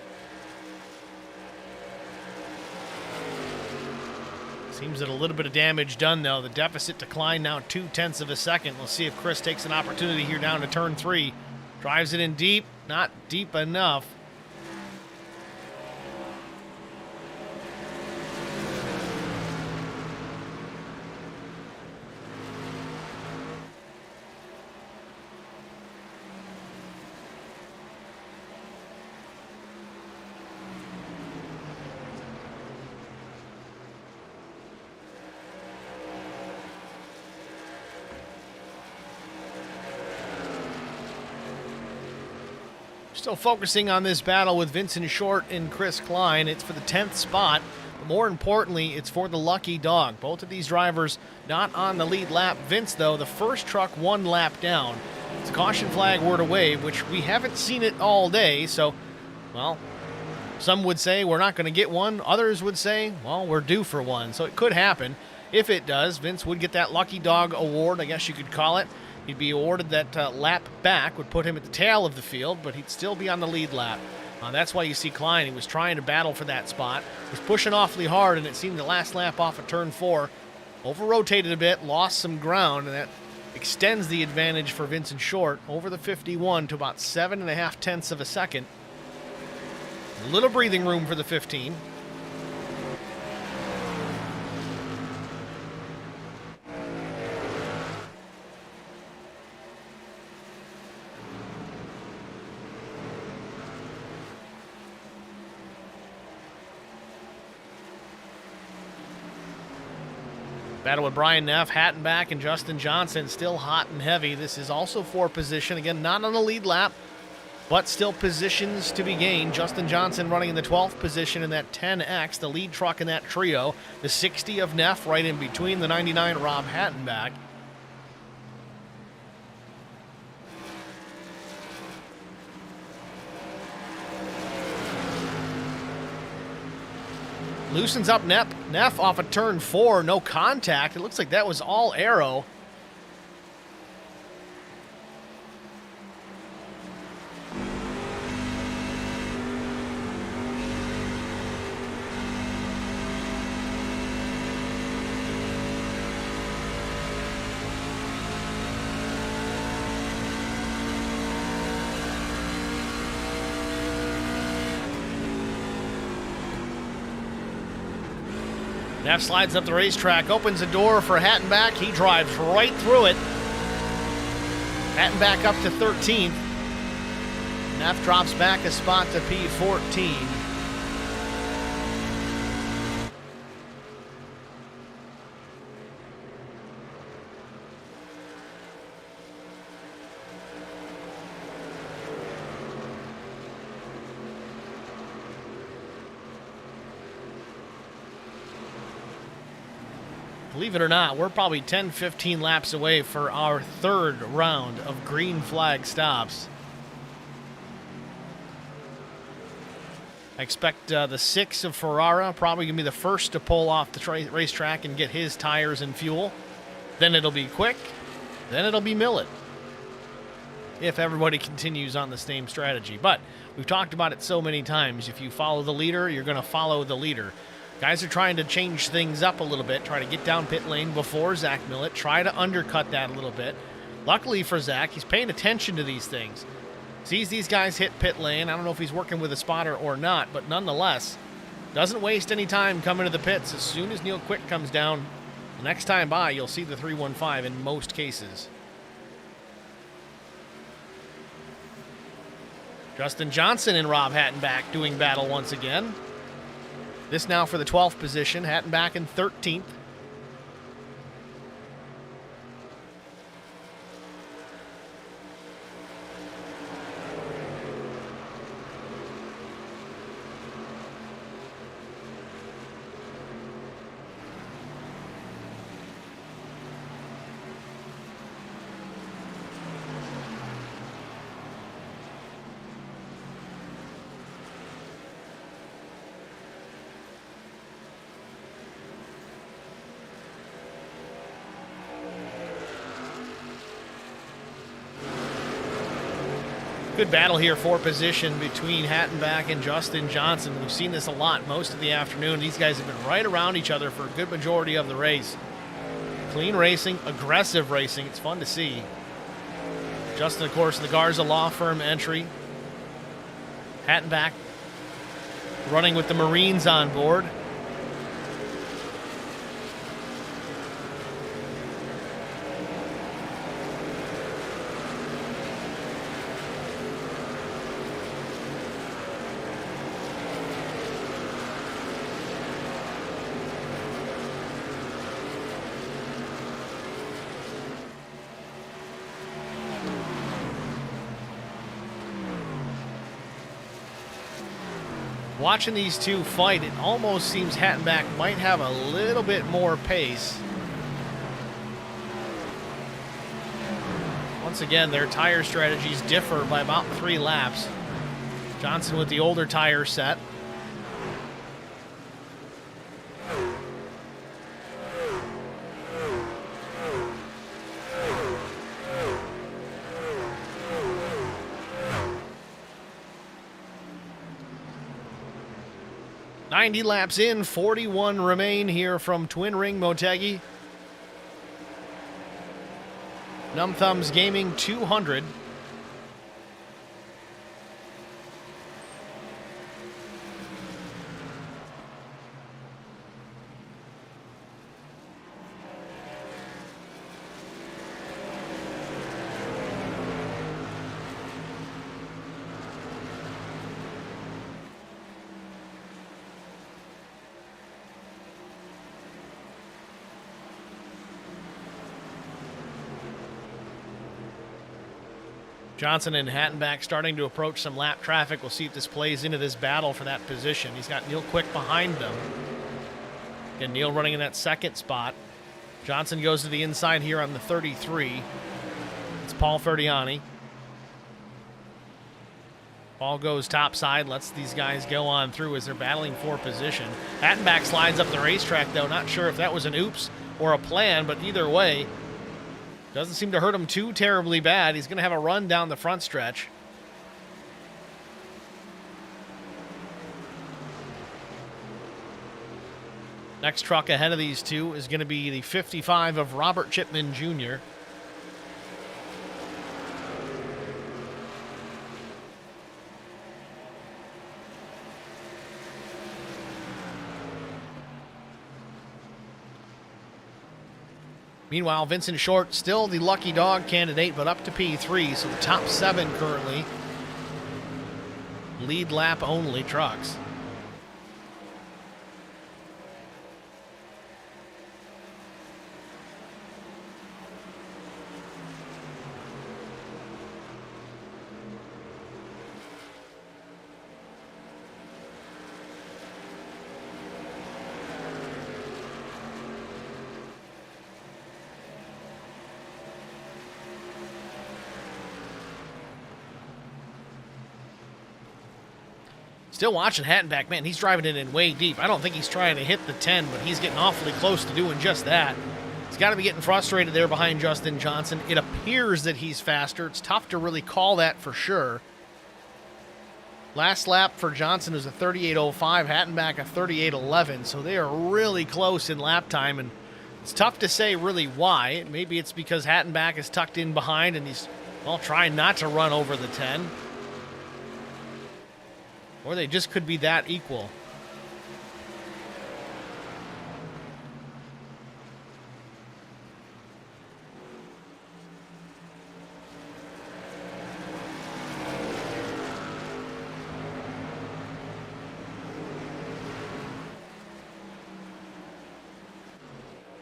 Seems that a little bit of damage done, though. The deficit declined now 0.2 of a second. We'll see if Chris takes an opportunity here down to turn 3. Drives it in deep, not deep enough. Still focusing on this battle with Vincent Short and Chris Klein. It's for the 10th spot, but more importantly, it's for the lucky dog. Both of these drivers not on the lead lap. Vince, though, the first truck 1 lap down. It's a caution flag were to wave, which we haven't seen it all day, so, well, some would say we're not going to get one. Others would say, well, we're due for one, so it could happen. If it does, Vince would get that lucky dog award, I guess you could call it. He'd be awarded that lap back, would put him at the tail of the field, but he'd still be on the lead lap. That's why you see Klein. He was trying to battle for that spot, was pushing awfully hard, and it seemed the last lap off of turn 4 over-rotated a bit, lost some ground, and that extends the advantage for Vincent Short over the 51 to about 7.5 of a second. A little breathing room for the 15. Battle with Brian Neff, Hattenback, and Justin Johnson still hot and heavy. This is also for position. Again, not on the lead lap, but still positions to be gained. Justin Johnson running in the 12th position in that 10X, the lead truck in that trio. The 60 of Neff right in between the 99 Rob Hattenback. Loosens up Neff off of turn 4, no contact. It looks like that was all aero. Neff slides up the racetrack, opens the door for Hattenback. He drives right through it. Hattenback up to 13th. Neff drops back a spot to P14. Believe it or not, we're probably 10, 15 laps away for our 3rd round of green flag stops. I expect the 6 of Ferrara probably going to be the first to pull off the racetrack and get his tires and fuel. Then it'll be Quick. Then it'll be Millet. If everybody continues on the same strategy. But we've talked about it so many times. If you follow the leader, you're going to follow the leader. Guys are trying to change things up a little bit, try to get down pit lane before Zach Millet, try to undercut that a little bit. Luckily for Zach, he's paying attention to these things. Sees these guys hit pit lane. I don't know if he's working with a spotter or not, but nonetheless, doesn't waste any time coming to the pits. As soon as Neil Quick comes down, the next time by, you'll see the 315 in most cases. Justin Johnson and Rob Hattenback doing battle once again. This now for the 12th position, Hattenback in 13th. Good battle here for position between Hattenbach and Justin Johnson. We've seen this a lot most of the afternoon. These guys have been right around each other for a good majority of the race. Clean racing, aggressive racing. It's fun to see. Justin, of course, the Garza Law Firm entry. Hattenbach running with the Marines on board. Watching these two fight, it almost seems Hattenbach might have a little bit more pace. Once again, their tire strategies differ by about 3 laps. Johnson with the older tire set. .90 laps in, 41 remain here from Twin Ring Motegi. Numb Thumbs Gaming 200. Johnson and Hattenbach starting to approach some lap traffic. We'll see if this plays into this battle for that position. He's got Neil Quick behind them. Again, Neil running in that second spot. Johnson goes to the inside here on the 33. It's Paul Ferdiani. Paul goes topside, lets these guys go on through as they're battling for position. Hattenbach slides up the racetrack, though. Not sure if that was an oops or a plan, but either way, doesn't seem to hurt him too terribly bad. He's going to have a run down the front stretch. Next truck ahead of these two is going to be the 55 of Robert Chipman Jr. Meanwhile, Vincent Short still the lucky dog candidate, but up to P3, so the top 7 currently. Lead lap only trucks. Still watching Hattenbach, man, he's driving it in way deep. I don't think he's trying to hit the 10, but he's getting awfully close to doing just that. He's got to be getting frustrated there behind Justin Johnson. It appears that he's faster. It's tough to really call that for sure. Last lap for Johnson was a 38.05, Hattenbach a 38.11, so they are really close in lap time, and it's tough to say really why. Maybe it's because Hattenbach is tucked in behind and he's, well, trying not to run over the 10. Or they just could be that equal.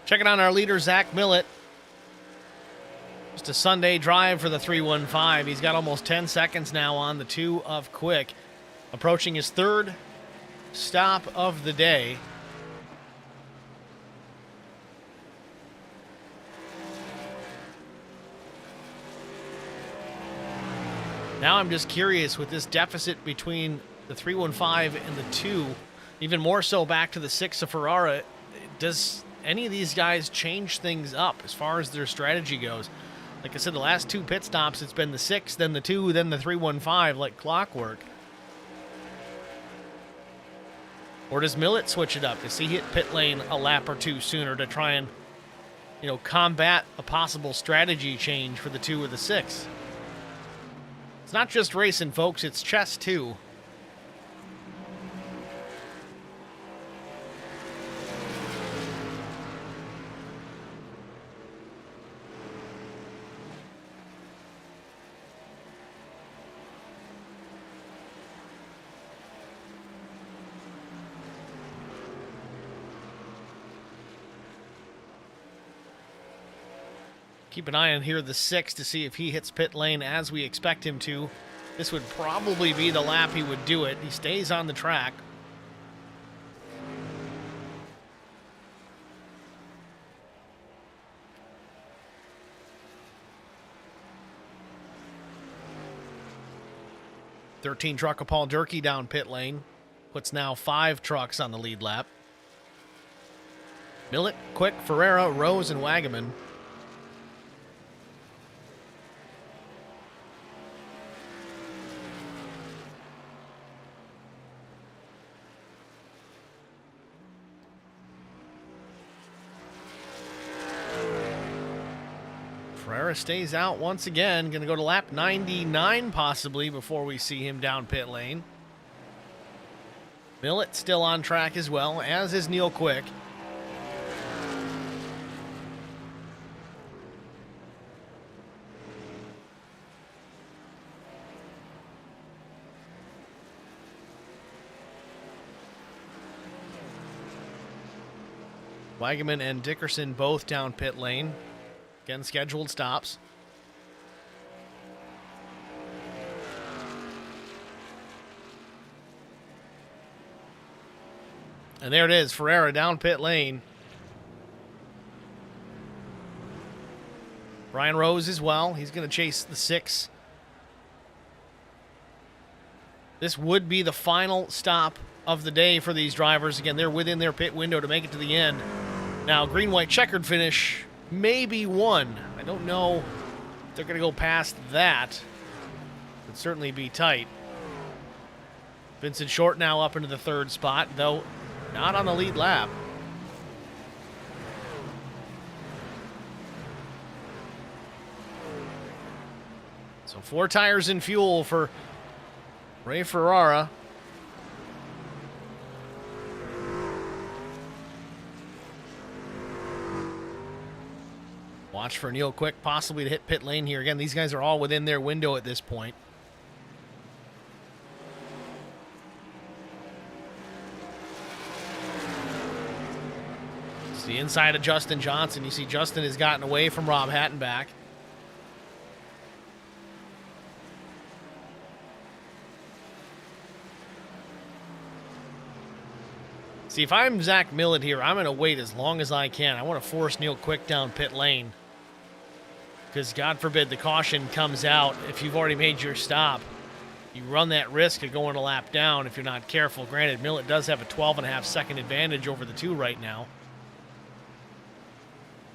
Checking on our leader, Zach Millett. Just a Sunday drive for the 315. He's got almost 10 seconds now on the 2 of Quick. Approaching his 3rd stop of the day. Now I'm just curious with this deficit between the 315 and the 2, even more so back to the 6 of Ferrara, does any of these guys change things up as far as their strategy goes? Like I said, the last 2 pit stops, it's been the 6, then the 2, then the 315, like clockwork. Or does Millet switch it up? Does he hit pit lane a lap or 2 sooner to try and, combat a possible strategy change for the 2 or the 6? It's not just racing, folks. It's chess, too. Keep an eye on here, the 6, to see if he hits pit lane as we expect him to. This would probably be the lap he would do it. He stays on the track. "13 truck of Paul Durkee down pit lane. Puts now 5 trucks on the lead lap. Millet, Quick, Ferreira, Rose, and Wagaman. Ferreira stays out once again. Going to go to lap 99 possibly before we see him down pit lane. Millet still on track as well, as is Neil Quick. Wagaman and Dickerson both down pit lane. Again, scheduled stops. And there it is, Ferreira down pit lane. Brian Rose as well. He's going to chase the 6. This would be the final stop of the day for these drivers. Again, they're within their pit window to make it to the end. Now, green-white checkered finish, maybe 1. I don't know if they're going to go past that. Could certainly be tight. Vincent Short now up into the 3rd spot, though not on the lead lap. So 4 tires and fuel for Ray Ferrara. Watch for Neil Quick possibly to hit pit lane here. Again, these guys are all within their window at this point. It's the inside of Justin Johnson. You see Justin has gotten away from Rob Hattenback. See, if I'm Zach Millet here, I'm going to wait as long as I can. I want to force Neil Quick down pit lane. Because, God forbid, the caution comes out if you've already made your stop. You run that risk of going a lap down if you're not careful. Granted, Millet does have a 12.5 second advantage over the 2 right now.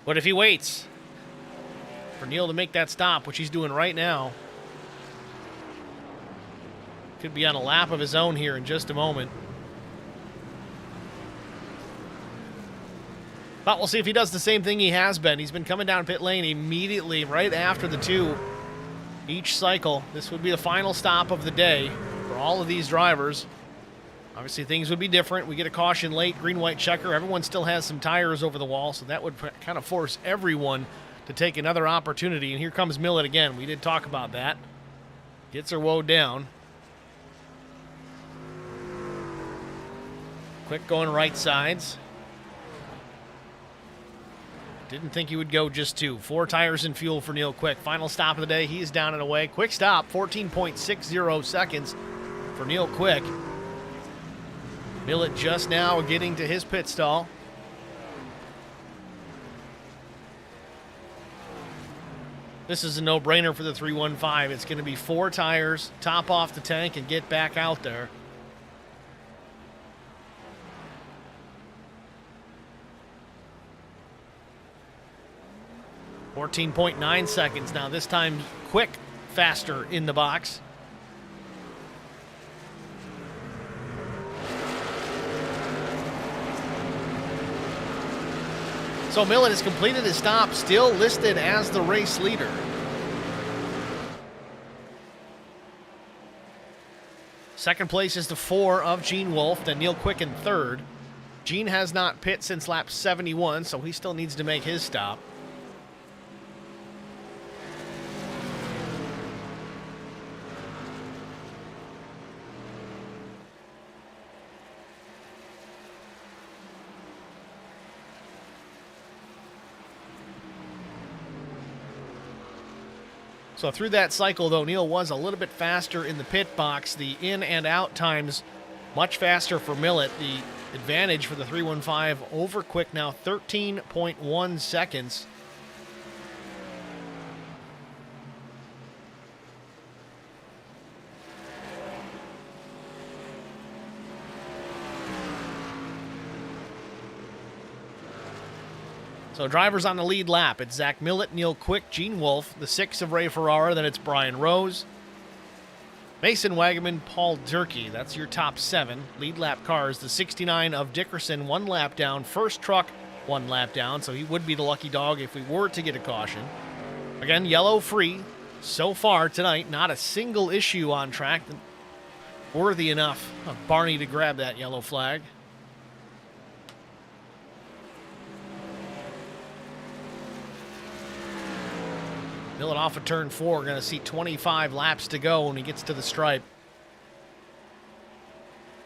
But if he waits for Neil to make that stop, which he's doing right now, could be on a lap of his own here in just a moment. But we'll see if he does the same thing he has been. He's been coming down pit lane immediately right after the 2 each cycle. This would be the final stop of the day for all of these drivers. Obviously, things would be different. We get a caution late, green-white checker. Everyone still has some tires over the wall, so that would kind of force everyone to take another opportunity. And here comes Millet again. We did talk about that. Gets her woe down. Quick going right sides. Didn't think he would go just 2. 4 tires and fuel for Neil Quick. Final stop of the day. He's down and away. Quick stop, 14.60 seconds for Neil Quick. Millet just now getting to his pit stall. This is a no-brainer for the 315. It's going to be 4 tires, top off the tank, and get back out there. 14.9 seconds now. This time, quick, faster in the box. So Millett has completed his stop, still listed as the race leader. Second place is the 4 of Gene Wolfe, then Neil Quick in third. Gene has not pit since lap 71, so he still needs to make his stop. So through that cycle, though, Neil was a little bit faster in the pit box. The in and out times much faster for Millett. The advantage for the 315 over Quick now 13.1 seconds. So drivers on the lead lap. It's Zach Millett, Neil Quick, Gene Wolfe, the 6 of Ray Ferrara, then it's Brian Rose, Mason Wagaman, Paul Durkee. That's your top 7. Lead lap cars, the 69 of Dickerson, 1 lap down. First truck, 1 lap down, so he would be the lucky dog if we were to get a caution. Again, yellow free. So far tonight, not a single issue on track. Worthy enough of Barney to grab that yellow flag. Millett off of turn 4, going to see 25 laps to go when he gets to the stripe.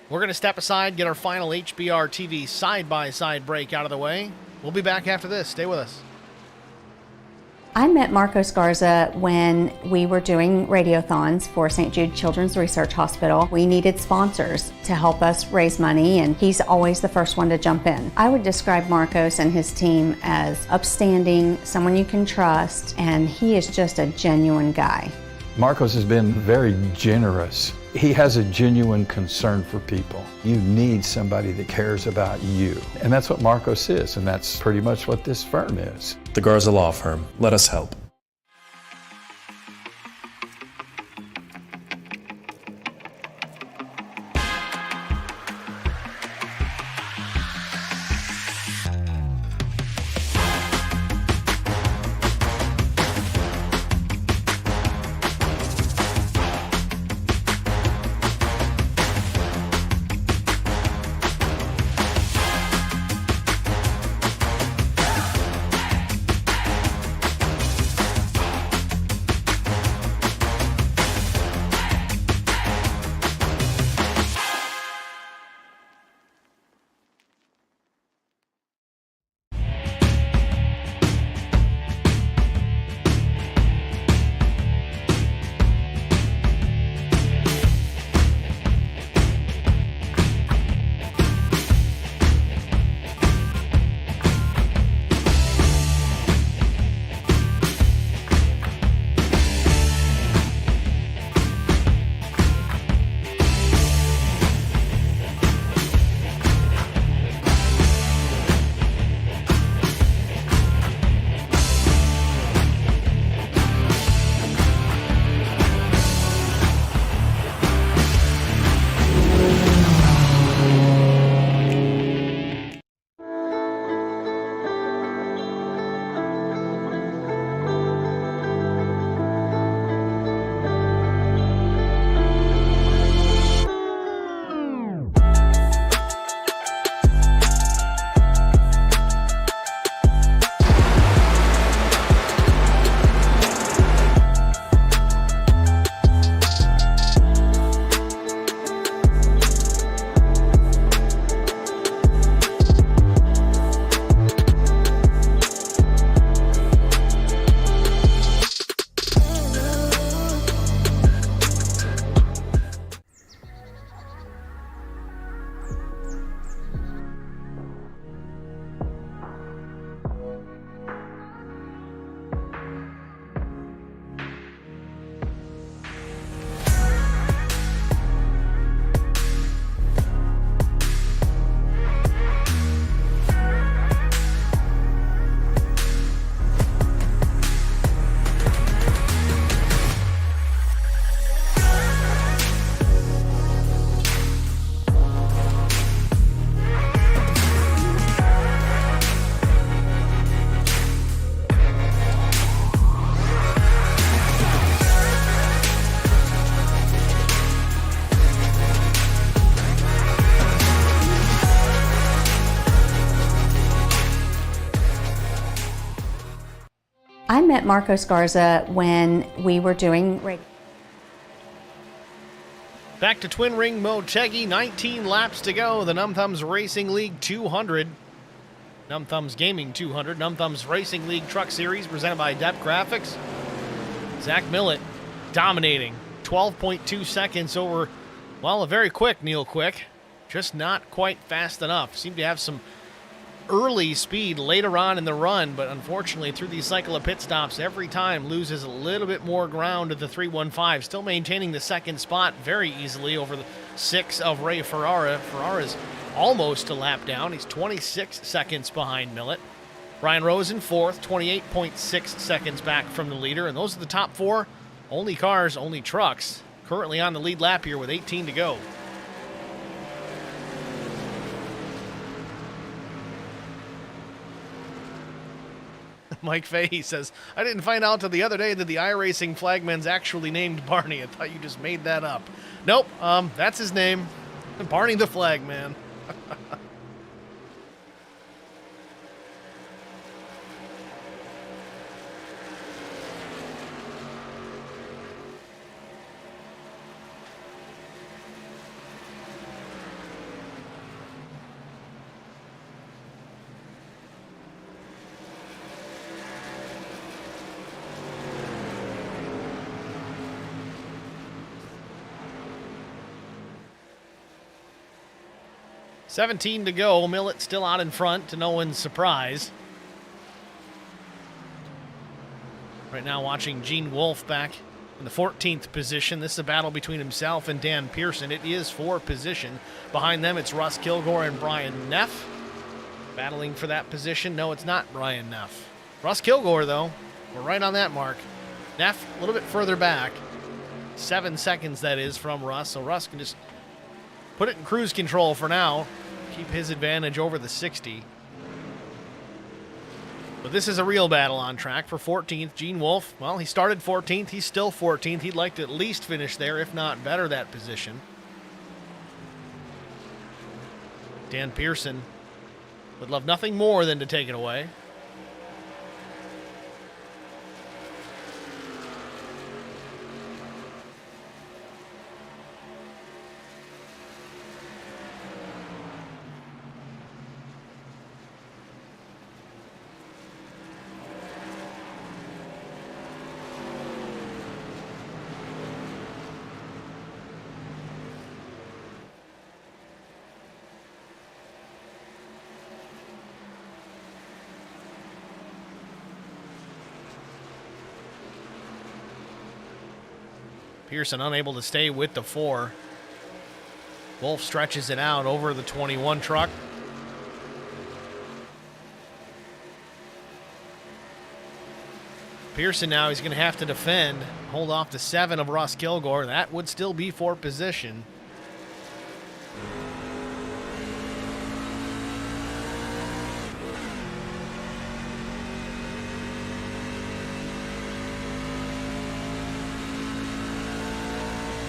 We're going to step aside, get our final HBR TV side-by-side break out of the way. We'll be back after this. Stay with us. I met Marcos Garza when we were doing radiothons for St. Jude Children's Research Hospital. We needed sponsors to help us raise money, and he's always the first one to jump in. I would describe Marcos and his team as upstanding, someone you can trust, and he is just a genuine guy. Marcos has been very generous. He has a genuine concern for people. You need somebody that cares about you. And that's what Marcos is, and that's pretty much what this firm is. The Garza Law Firm. Let us help. I met Marco Scarza when we were doing radio. Back to Twin Ring Motegi, 19 laps to go. The Numb Thumbs Racing League 200. Numb Thumbs Gaming 200. Numb Thumbs Racing League Truck Series presented by DEP Graphics. Zach Millett dominating. 12.2 seconds over, well, a very quick Neil Quick. Just not quite fast enough. Seemed to have some early speed later on in the run, but unfortunately through these cycle of pit stops every time loses a little bit more ground at the 315. Still maintaining the second spot very easily over the 6 of Ray Ferrara. Ferrara's almost a lap down. He's 26 seconds behind Millett. Brian Rosen fourth, 28.6 seconds back from the leader, and those are the top 4. Only cars, only trucks currently on the lead lap here with 18 to go. Mike Fahey says, I didn't find out till the other day that the iRacing flagman's actually named Barney. I thought you just made that up. Nope, that's his name. Barney the Flagman. $17 to go. Millett still out in front to no one's surprise. Right now watching Gene Wolfe back in the 14th position. This is a battle between himself and Dan Pearson. It is for position. Behind them it's Russ Kilgore and Brian Neff. Battling for that position. No, it's not Brian Neff. Russ Kilgore, though. We're right on that mark. Neff a little bit further back. 7 seconds, that is, from Russ. So Russ can just put it in cruise control for now. Keep his advantage over the 60. But this is a real battle on track for 14th. Gene Wolfe, well, he started 14th. He's still 14th. He'd like to at least finish there, if not better that position. Dan Pearson would love nothing more than to take it away. Pearson unable to stay with the 4. Wolf stretches it out over the 21 truck. Pearson now, he's going to have to defend, hold off the 7 of Russ Kilgore. That would still be for position.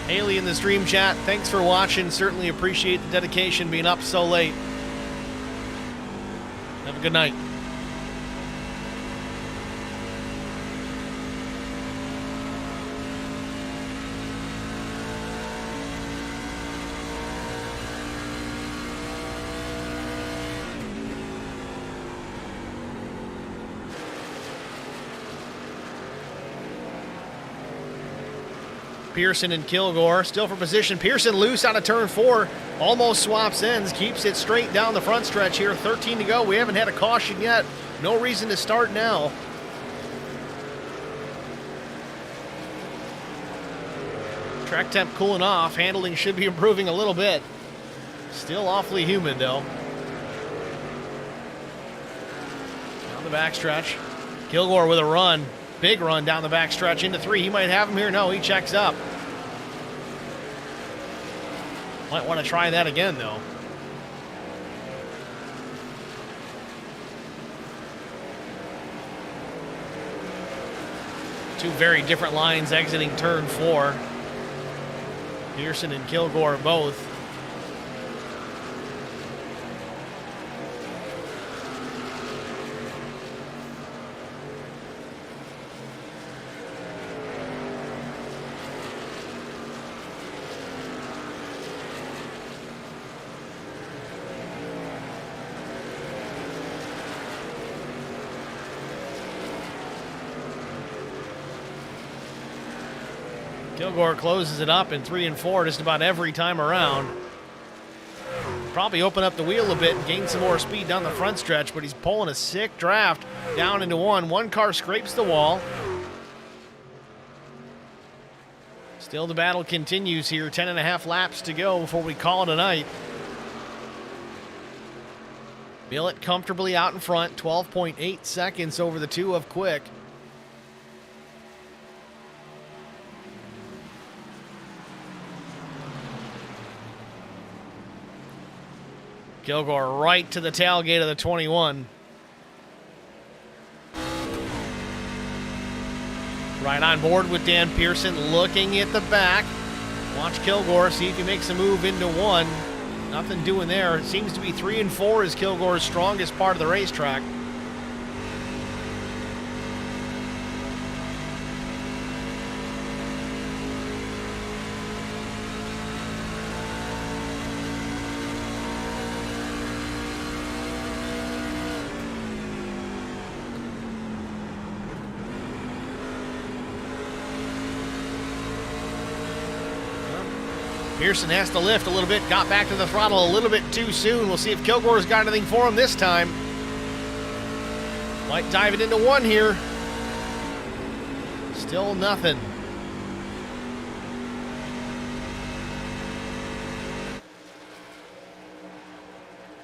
Haley in the stream chat, thanks for watching. Certainly appreciate the dedication being up so late. Have a good night. Pearson and Kilgore still for position. Pearson loose out of turn 4. Almost swaps ends. Keeps it straight down the front stretch here. 13 to go. We haven't had a caution yet. No reason to start now. Track temp cooling off. Handling should be improving a little bit. Still awfully humid though. Down the backstretch. Kilgore with a run. Big run down the backstretch into 3. He might have him here. No, he checks up. Might want to try that again, though. Two very different lines exiting turn 4. Pearson and Kilgore both. Kilgore closes it up in 3 and 4 just about every time around. Probably open up the wheel a bit and gain some more speed down the front stretch, but he's pulling a sick draft down into one. One car scrapes the wall. Still the battle continues here. 10.5 laps to go before we call it a night. Millett comfortably out in front, 12.8 seconds over the 2 of Quick. Kilgore right to the tailgate of the 21. Right on board with Dan Pearson, looking at the back. Watch Kilgore, see if he makes a move into 1. Nothing doing there. It seems to be 3 and 4 is Kilgore's strongest part of the racetrack. Pearson has to lift a little bit, got back to the throttle a little bit too soon. We'll see if Kilgore's got anything for him this time. Might dive it into 1 here. Still nothing.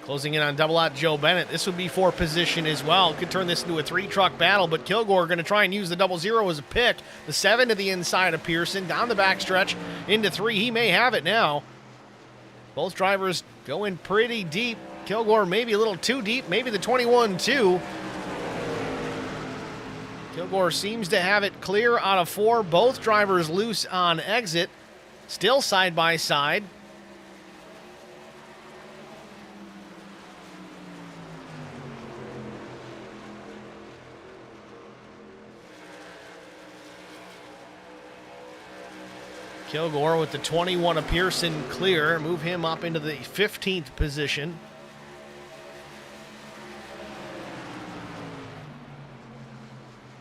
Closing in on double out Joe Bennett. This would be for position as well. Could turn this into a 3-truck battle, but Kilgore going to try and use the 00 as a pick. The 7 to the inside of Pearson, down the backstretch into 3. He may have it now. Both drivers going pretty deep. Kilgore maybe a little too deep, maybe the 21 too. Kilgore seems to have it clear out of 4. Both drivers loose on exit. Still side by side. Kilgore with the 21 of Pearson clear. Move him up into the 15th position.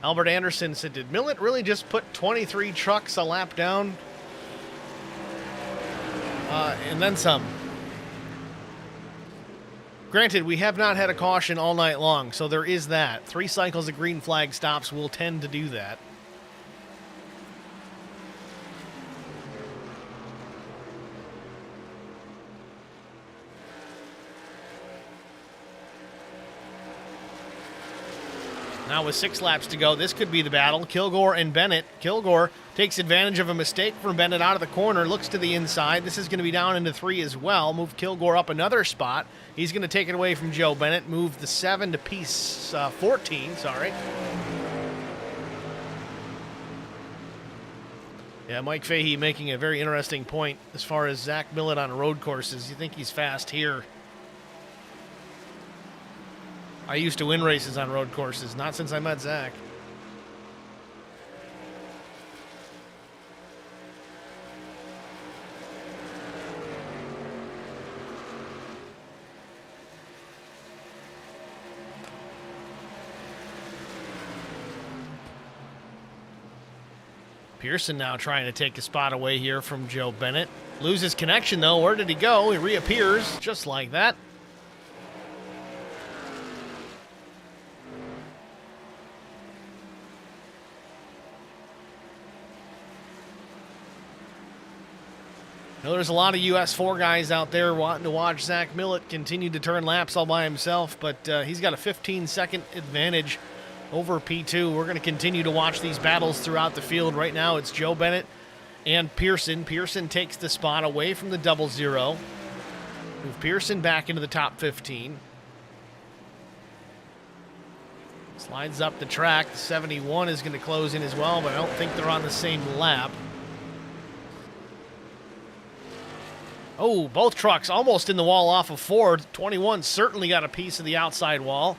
Albert Anderson said, did Millett really just put 23 trucks a lap down? And then some. Granted, we have not had a caution all night long, so there is that. 3 cycles of green flag stops will tend to do that. Now with 6 laps to go, this could be the battle. Kilgore and Bennett. Kilgore takes advantage of a mistake from Bennett out of the corner, looks to the inside. This is going to be down into 3 as well. Move Kilgore up another spot. He's going to take it away from Joe Bennett. Move the 7 to piece 14, sorry. Yeah, Mike Fahey making a very interesting point as far as Zach Millett on road courses. You think he's fast here. I used to win races on road courses, not since I met Zach. Pearson now trying to take a spot away here from Joe Bennett. Loses connection though. Where did he go? He reappears just like that. I know there's a lot of US 4 guys out there wanting to watch Zach Millett continue to turn laps all by himself, but he's got a 15-second advantage over P2. We're going to continue to watch these battles throughout the field. Right now it's Joe Bennett and Pearson. Pearson takes the spot away from the 00. Move Pearson back into the top 15. Slides up the track. The 71 is going to close in as well, but I don't think they're on the same lap. Oh, both trucks almost in the wall off of Ford. 21 certainly got a piece of the outside wall.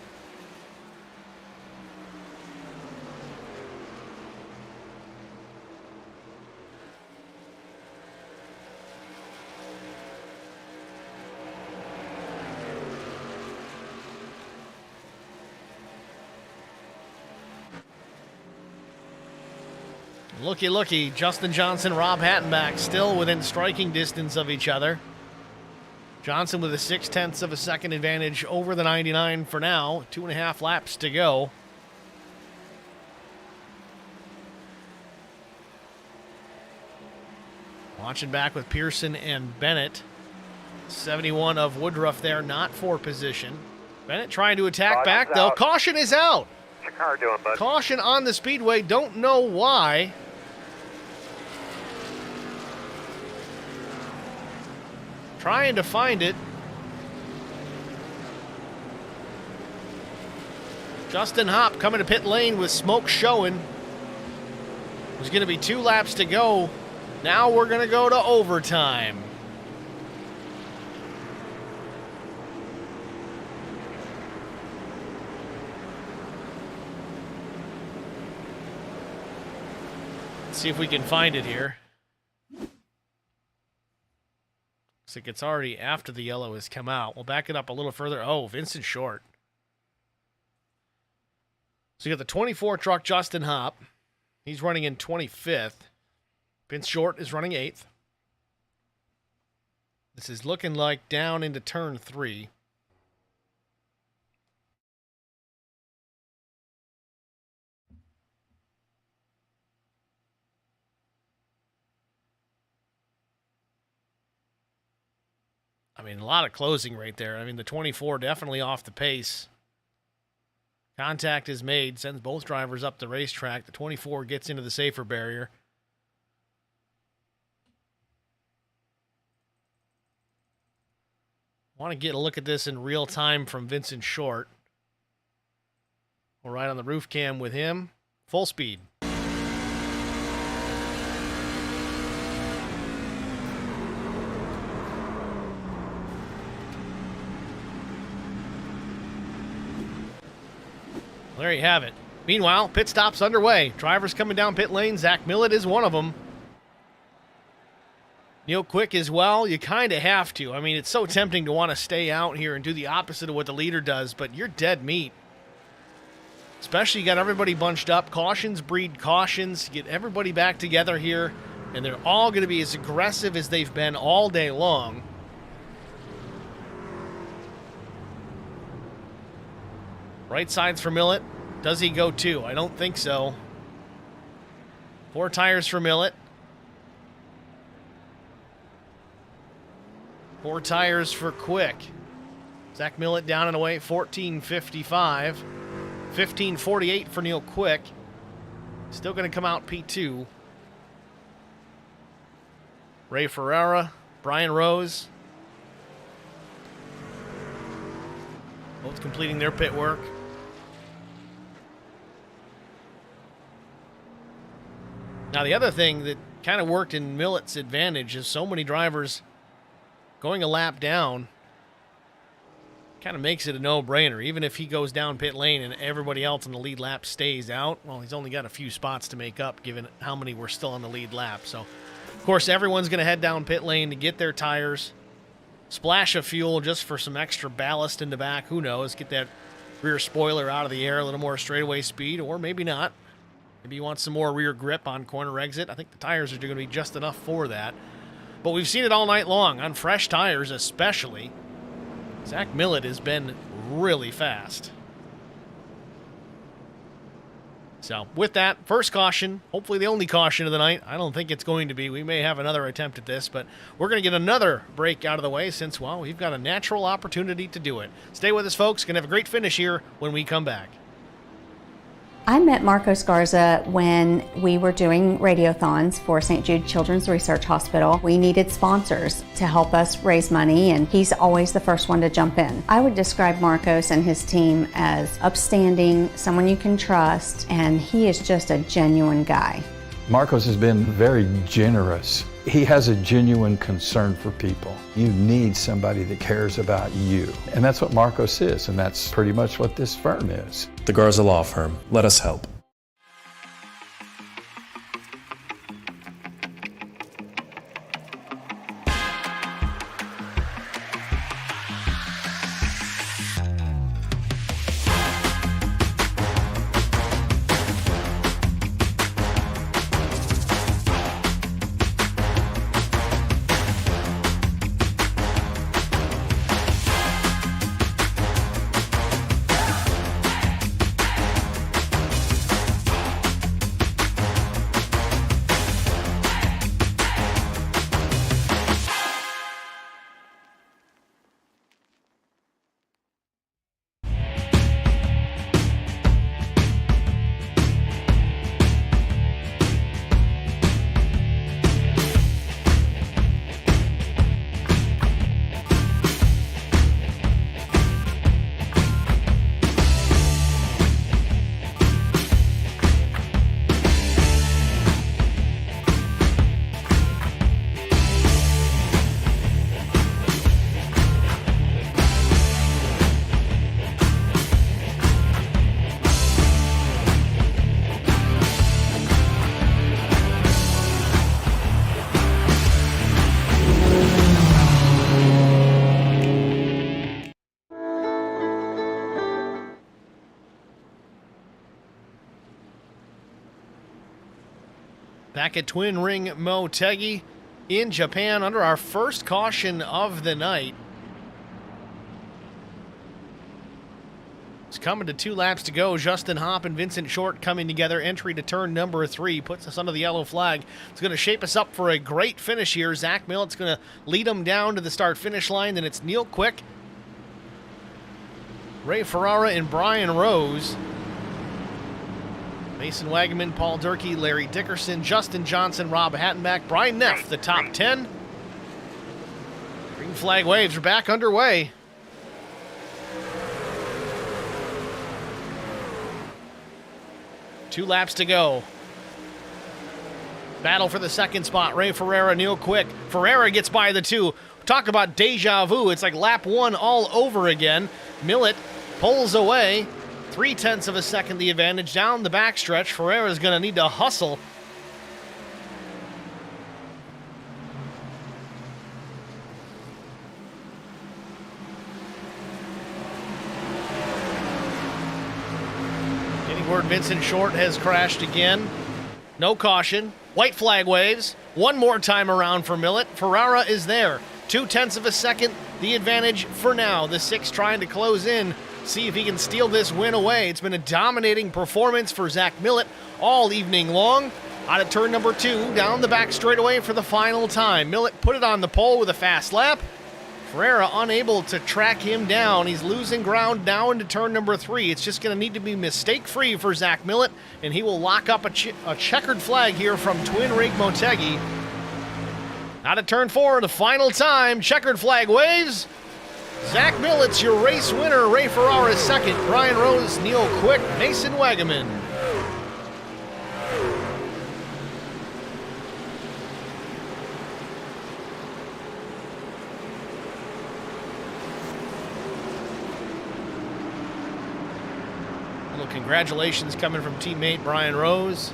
Looky, looky. Justin Johnson, Rob Hattenbach still within striking distance of each other. Johnson with a 0.6 of a second advantage over the 99 for now. 2.5 laps to go. Watching back with Pearson and Bennett. 71 of Woodruff there, not for position. Bennett trying to attack back, though. Caution is out. What's your car doing, bud? Caution on the speedway. Don't know why. Trying to find it. Justin Hopp coming to pit lane with smoke showing. There's going to be 2 laps to go. Now we're going to go to overtime. Let's see if we can find it here. Looks like it's already after the yellow has come out. We'll back it up a little further. Oh, Vincent Short. So you got the 24 truck, Justin Hopp. He's running in 25th. Vince Short is running 8th. This is looking like down into turn 3. I mean, a lot of closing right there. I mean, the 24 definitely off the pace. Contact is made, sends both drivers up the racetrack. The 24 gets into the safer barrier. Want to get a look at this in real time from Vincent Short. We'll ride on the roof cam with him. Full speed. There you have it. Meanwhile, pit stop's underway. Drivers coming down pit lane. Zach Millett is one of them. Neil Quick as well. You kind of have to. I mean, it's so tempting to want to stay out here and do the opposite of what the leader does, but you're dead meat. Especially you got everybody bunched up. Cautions breed cautions. Get everybody back together here, and they're all going to be as aggressive as they've been all day long. Right sides for Millett. Does he go 2? I don't think so. 4 tires for Millett. 4 tires for Quick. Zach Millett down and away, 14.55. 15.48 for Neil Quick. Still going to come out P2. Ray Ferreira, Brian Rose. Both completing their pit work. Now, the other thing that kind of worked in Millett's advantage is so many drivers going a lap down kind of makes it a no-brainer. Even if he goes down pit lane and everybody else in the lead lap stays out, well, he's only got a few spots to make up given how many were still on the lead lap. So, of course, everyone's going to head down pit lane to get their tires, splash of fuel just for some extra ballast in the back. Who knows? Get that rear spoiler out of the air, a little more straightaway speed, or maybe not. Maybe you want some more rear grip on corner exit. I think the tires are going to be just enough for that. But we've seen it all night long, on fresh tires especially. Zach Millett has been really fast. So, with that, first caution, hopefully the only caution of the night. I don't think it's going to be. We may have another attempt at this, but we're going to get another break out of the way since, well, we've got a natural opportunity to do it. Stay with us, folks. Going to have a great finish here when we come back. I met Marco Scarza when we were doing radiothons for St. Jude Children's Research Hospital. We needed sponsors to help us raise money, and he's always the first one to jump in. I would describe Marcos and his team as upstanding, someone you can trust, and he is just a genuine guy. Marcos has been very generous. He has a genuine concern for people. You need somebody that cares about you. And that's what Marcos is, and that's pretty much what this firm is. The Garza Law Firm. Let us help. Back at Twin Ring Motegi in Japan under our first caution of the night. It's coming to 2 laps to go. Justin Hopp and Vincent Short coming together. Entry to turn number 3 puts us under the yellow flag. It's going to shape us up for a great finish here. Zach Millett's going to lead them down to the start-finish line. Then it's Neil Quick, Ray Ferrara, and Brian Rose. Mason Wagaman, Paul Durkee, Larry Dickerson, Justin Johnson, Rob Hattenbach, Brian Neff, the top 10. Green flag waves are back underway. Two laps to go. Battle for the second spot. Ray Ferrara, Neil Quick. Ferrara gets by the 2. Talk about deja vu. It's like lap 1 all over again. Millett pulls away. 0.3 of a second the advantage down the backstretch. Ferrara's going to need to hustle. Getting word Vincent Short has crashed again. No caution. White flag waves. One more time around for Millett. Ferrara is there. 0.2 of a second the advantage for now. The 6 trying to close in. See if he can steal this win away. It's been a dominating performance for Zach Millett all evening long. Out of turn number 2, down the back straightaway for the final time. Millett put it on the pole with a fast lap. Ferrara unable to track him down. He's losing ground now into turn number 3. It's just going to need to be mistake-free for Zach Millett, and he will lock up a checkered flag here from Twin Ring Motegi. Out of turn 4, the final time. Checkered flag waves. Zach Millett's your race winner. Ray Ferrara is second. Brian Rose, Neil Quick, Mason Wagaman. Little congratulations coming from teammate Brian Rose.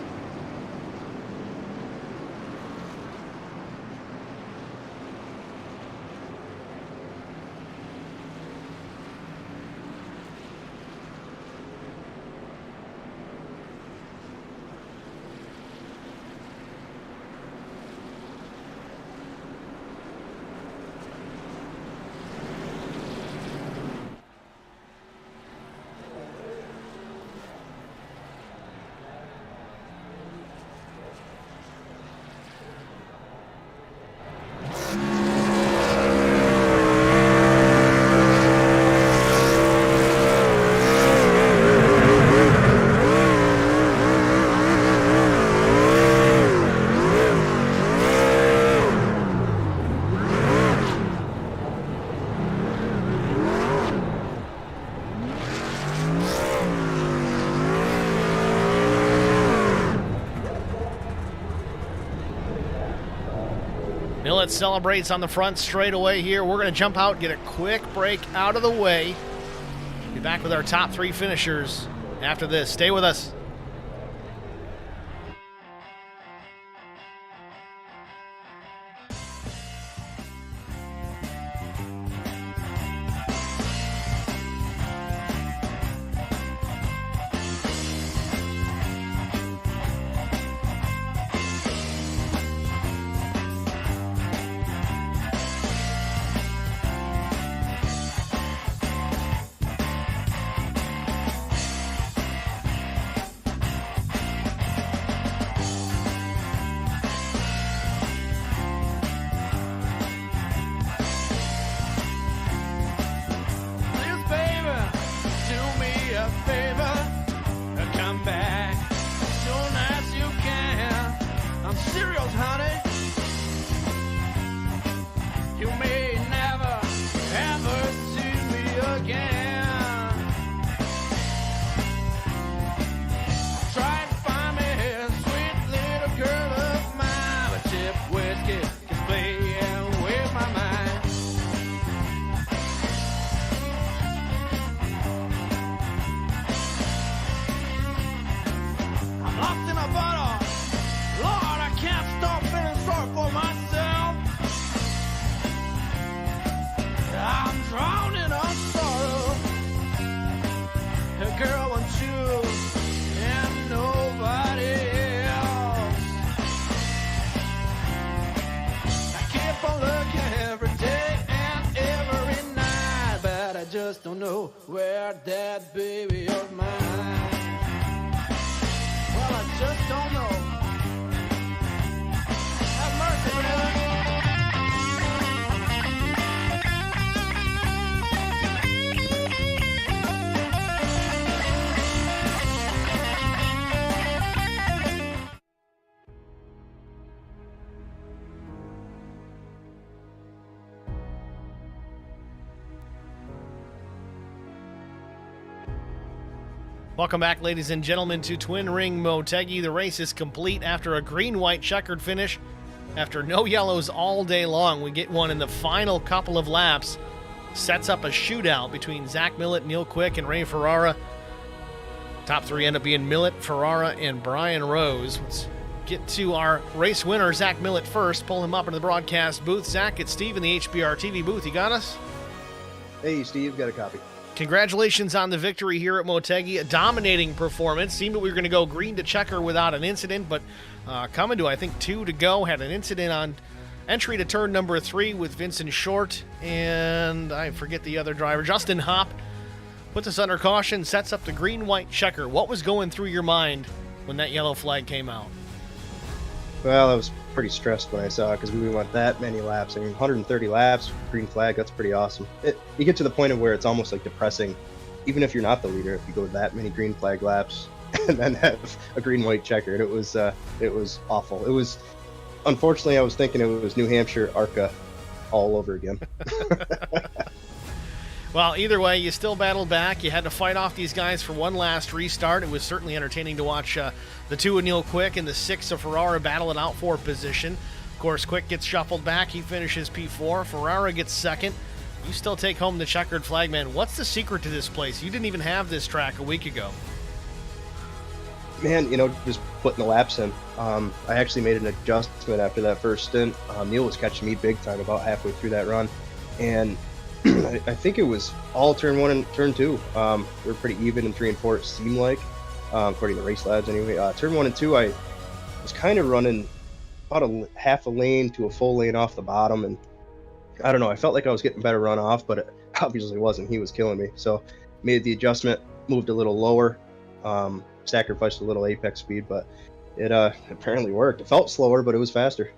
Millett celebrates on the front straightaway here. We're going to jump out, get a quick break out of the way. Be back with our top 3 finishers after this. Stay with us. just don't know where that baby of mine. Well, I just don't know. Have mercy, brother. Welcome back, ladies and gentlemen, to Twin Ring Motegi. The race is complete after a green-white checkered finish. After no yellows all day long, we get one in the final couple of laps. Sets up a shootout between Zach Millett, Neil Quick, and Ray Ferrara. Top three end up being Millett, Ferrara, and Brian Rose. Let's get to our race winner, Zach Millett, first. Pull him up into the broadcast booth. Zach, it's Steve in the HBR TV booth. You got us? Hey, Steve, got a copy. Congratulations on the victory here at Motegi. A dominating performance. Seemed that we were going to go green to checker without an incident, but coming to, I think, 2 to go. Had an incident on entry to turn number 3 with Vincent Short, and I forget the other driver, Justin Hopp. Puts us under caution, sets up the green-white checker. What was going through your mind when that yellow flag came out? Well, I was pretty stressed when I saw it because we went that many laps. I mean, 130 laps, green flag, that's pretty awesome. You get to the point of where it's almost like depressing, even if you're not the leader, if you go that many green flag laps and then have a green-white checker. And it was awful. It was, unfortunately, I was thinking it was New Hampshire ARCA all over again. Well, either way, you still battled back. You had to fight off these guys for one last restart. It was certainly entertaining to watch the 2 of Neil Quick and the 6 of Ferrara battle it out for position. Of course, Quick gets shuffled back. He finishes P4. Ferrara gets second. You still take home the checkered flag, man. What's the secret to this place? You didn't even have this track a week ago. Man, just putting the laps in. I actually made an adjustment after that first stint. Neil was catching me big time about halfway through that run. And I think it was all turn 1 and turn 2. We were pretty even in 3 and 4, it seemed like, according to race labs anyway. Turn 1 and 2, I was kind of running about a half a lane to a full lane off the bottom, and I don't know, I felt like I was getting better run off, but it obviously wasn't. He was killing me. So made the adjustment, moved a little lower, sacrificed a little apex speed, but it apparently worked. It felt slower, but it was faster.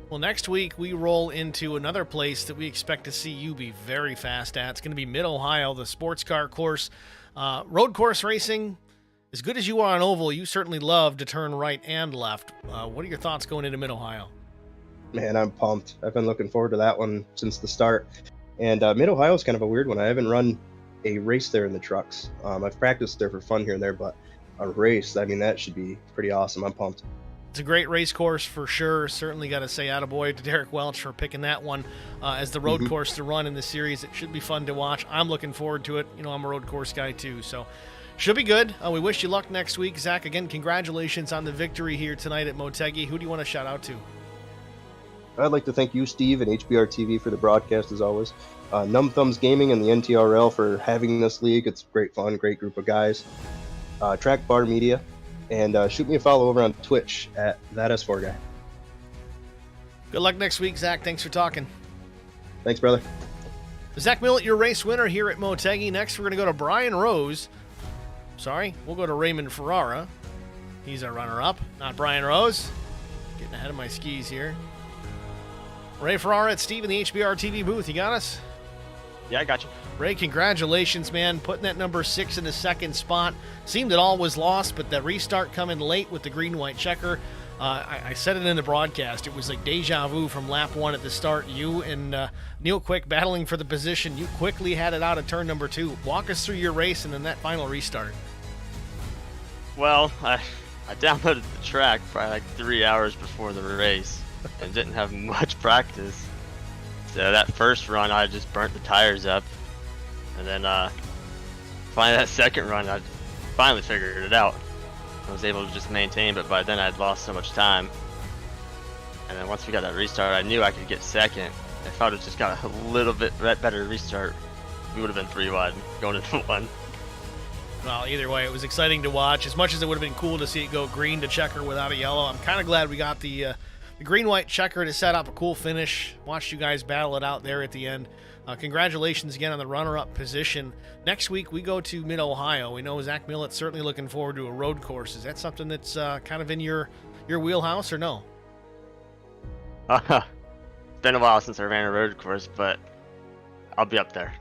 Well, next week we roll into another place that we expect to see you be very fast at. It's going to be Mid-Ohio, the sports car course. Road course racing, as good as you are on oval, you certainly love to turn right and left. What are your thoughts going into Mid-Ohio? Man, I'm pumped. I've been looking forward to that one since the start. And Mid-Ohio is kind of a weird one. I haven't run a race there in the trucks. I've practiced there for fun here and there, but a race, I mean, that should be pretty awesome. I'm pumped. It's a great race course for sure. Certainly got to say attaboy to Derek Welch for picking that one as the road course to run in the series. It should be fun to watch. I'm looking forward to it. I'm a road course guy too, so should be good. We wish you luck next week. Zach, again, congratulations on the victory here tonight at Motegi. Who do you want to shout out to? I'd like to thank you, Steve, and HBR TV for the broadcast as always. Numb Thumbs Gaming and the NTRL for having this league. It's great fun, great group of guys. Track Bar Media. And shoot me a follow over on Twitch at ThatS4Guy. Good luck next week, Zach. Thanks for talking. Thanks, brother. Zach Millett, your race winner here at Motegi. Next, we're going to go to Brian Rose. Sorry, we'll go to Raymond Ferrara. He's our runner-up, not Brian Rose. Getting ahead of my skis here. Ray Ferrara at Steve in the HBR TV booth. You got us? Yeah, I got you. Ray, congratulations, man. Putting that number 6 in the second spot. Seemed that all was lost, but that restart coming late with the green-white checker. I said it in the broadcast. It was like deja vu from lap 1 at the start. You and Neil Quick battling for the position. You quickly had it out of turn number 2. Walk us through your race and then that final restart. Well, I downloaded the track probably like 3 hours before the race and didn't have much practice. So that first run, I just burnt the tires up. And then finally that second run, I finally figured it out. I was able to just maintain, but by then I'd lost so much time. And then once we got that restart, I knew I could get second. If I would have just got a little bit better restart, we would have been 3 wide going into 1. Well, either way, it was exciting to watch. As much as it would have been cool to see it go green to checker without a yellow, I'm kind of glad we got the The green-white checker to set up a cool finish. Watched you guys battle it out there at the end. Congratulations again on the runner-up position. Next week, we go to Mid-Ohio. We know Zach Millett's certainly looking forward to a road course. Is that something that's kind of in your wheelhouse or no? It's been a while since I ran a road course, but I'll be up there.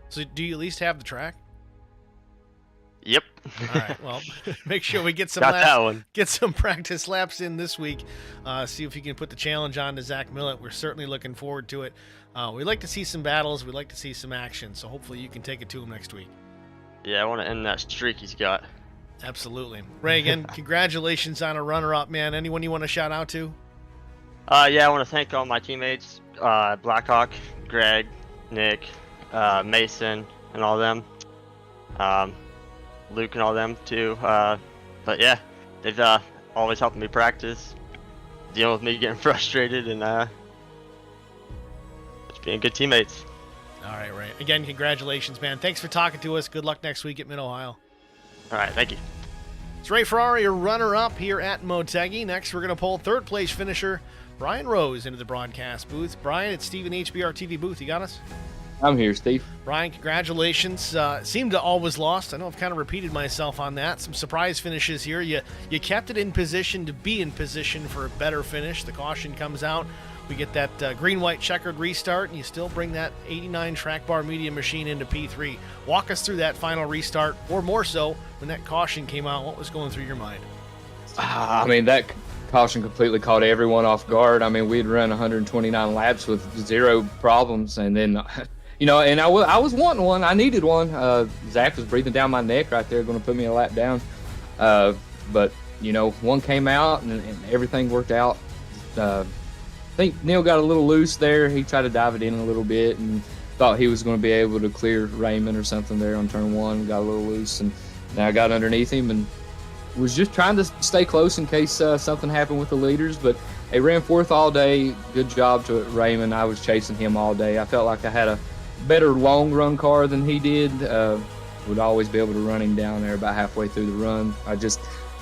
So do you at least have the track? Yep. All right. Well, make sure we get some Got that one. Get some practice laps in this week. See if you can put the challenge on to Zach Millett. We're certainly looking forward to it. We'd like to see some battles. We'd like to see some action. So hopefully you can take it to him next week. Yeah, I want to end that streak he's got. Absolutely. Ray, again, congratulations on a runner-up, man. Anyone you want to shout out to? Yeah, I want to thank all my teammates, Blackhawk, Greg, Nick, Mason, and all them. Luke and all them too. But yeah, they've always helped me practice, dealing with me getting frustrated, and just being good teammates. All right, Ray. Again, congratulations, man. Thanks for talking to us. Good luck next week at Mid-Ohio. All right, thank you. It's Ray Ferrari, your runner-up here at Motegi. Next, we're going to pull third-place finisher Brian Rose into the broadcast booth. Brian, it's Steve in HBR TV booth. You got us? I'm here, Steve. Brian, congratulations. Seemed to always lost. I know I've kind of repeated myself on that. Some surprise finishes here. You kept it in position to be in position for a better finish. The caution comes out. We get that green-white checkered restart, and you still bring that 89 track bar medium machine into P3. Walk us through that final restart, or more so, when that caution came out. What was going through your mind? I mean, that caution completely caught everyone off guard. I mean, we'd run 129 laps with zero problems, and then, and I was wanting one. I needed one. Zach was breathing down my neck right there, going to put me a lap down. But, one came out, and everything worked out. I think Neil got a little loose there. He tried to dive it in a little bit and thought he was going to be able to clear Raymond or something there on turn one. Got a little loose, and now I got underneath him and was just trying to stay close in case something happened with the leaders. But they ran fourth all day. Good job to Raymond. I was chasing him all day. I felt like I had a better long run car than he did. Would always be able to run him down there about halfway through the run.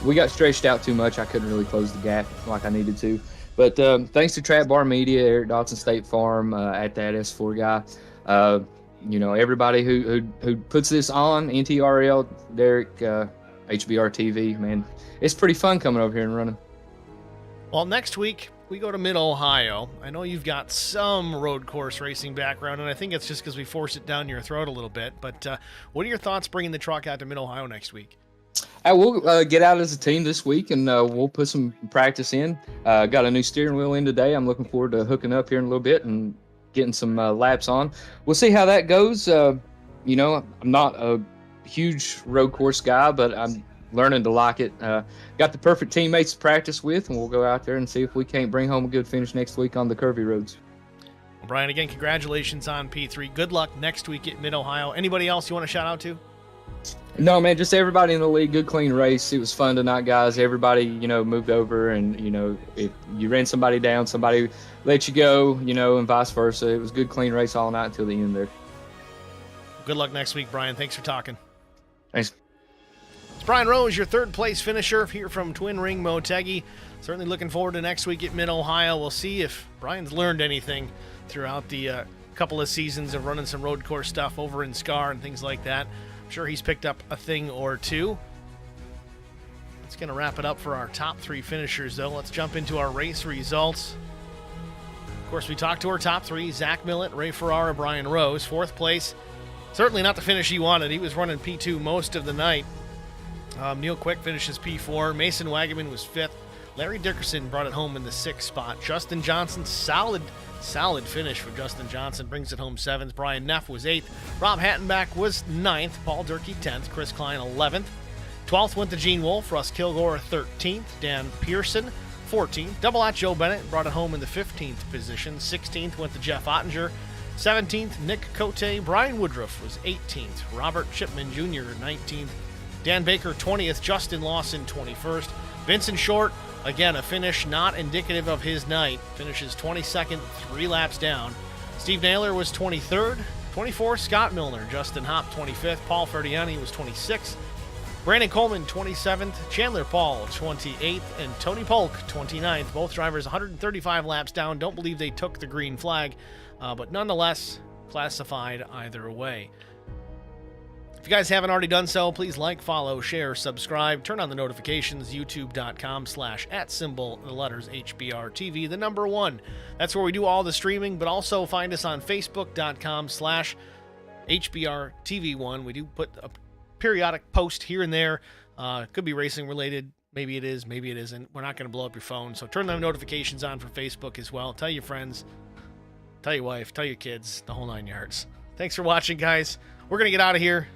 We got stretched out too much. I couldn't really close the gap like I needed to. But thanks to Trap Bar Media, Eric Dotson State Farm, at that S4 guy, everybody who puts this on, NTRL, Derek, HBR TV, man, it's pretty fun coming over here and running. Well, next week we go to Mid-Ohio. I know you've got some road course racing background, and I think it's just because we force it down your throat a little bit. But what are your thoughts bringing the truck out to Mid-Ohio next week? We'll get out as a team this week, and we'll put some practice in. Got a new steering wheel in today. I'm looking forward to hooking up here in a little bit and getting some laps on. We'll see how that goes. I'm not a huge road course guy, but I'm learning to like it. Got the perfect teammates to practice with, and we'll go out there and see if we can't bring home a good finish next week on the curvy roads. Well, Brian, again, congratulations on P3. Good luck next week at Mid-Ohio. Anybody else you want to shout out to? No, man, just everybody in the league. Good, clean race. It was fun tonight, guys. Everybody, moved over, and, if you ran somebody down, somebody let you go, and vice versa. It was good, clean race all night until the end there. Good luck next week, Brian. Thanks for talking. Thanks. It's Brian Rose, your third-place finisher here from Twin Ring Motegi. Certainly looking forward to next week at Mid-Ohio. We'll see if Brian's learned anything throughout the couple of seasons of running some road course stuff over in SCAR and things like that. I'm sure he's picked up a thing or two. That's going to wrap it up for our top three finishers, though. Let's jump into our race results. Of course, we talked to our top three: Zach Millett, Ray Ferrara, Brian Rose. Fourth place, certainly not the finish he wanted. He was running P2 most of the night. Neil Quick finishes P4. Mason Wagaman was fifth. Larry Dickerson brought it home in the sixth spot. Justin Johnson, solid finish for Justin Johnson, brings it home seventh. Brian Neff was eighth. Rob Hattenbach was ninth. Paul Durkee 10th. Chris Klein 11th. 12th went to Gene Wolfe. Russ Kilgore 13th. Dan Pearson 14th. Double at Joe Bennett brought it home in the 15th position. 16th went to Jeff Ottinger. 17th, Nick Cote. Brian Woodruff was 18th. Robert Chipman Jr. 19th. Dan Baker 20th. Justin Lawson 21st. Vincent Short, again, a finish not indicative of his night. Finishes 22nd, 3 laps down. Steve Naylor was 23rd. 24th, Scott Milner. Justin Hopp, 25th. Paul Ferdiani was 26th. Brandon Coleman, 27th, Chandler Paul, 28th, and Tony Polk, 29th. Both drivers 135 laps down. Don't believe they took the green flag, but nonetheless classified either way. If you guys haven't already done so, please like, follow, share, subscribe, turn on the notifications, youtube.com/@symbol, the letters HBR TV, the number 1. That's where we do all the streaming, but also find us on facebook.com/HBR TV1. We do put a periodic post here and there. Could be racing related. Maybe it is, maybe it isn't. We're not going to blow up your phone, so turn them notifications on for Facebook as well. Tell your friends, tell your wife, tell your kids, the whole 9 yards. Thanks for watching, guys. We're going to get out of here.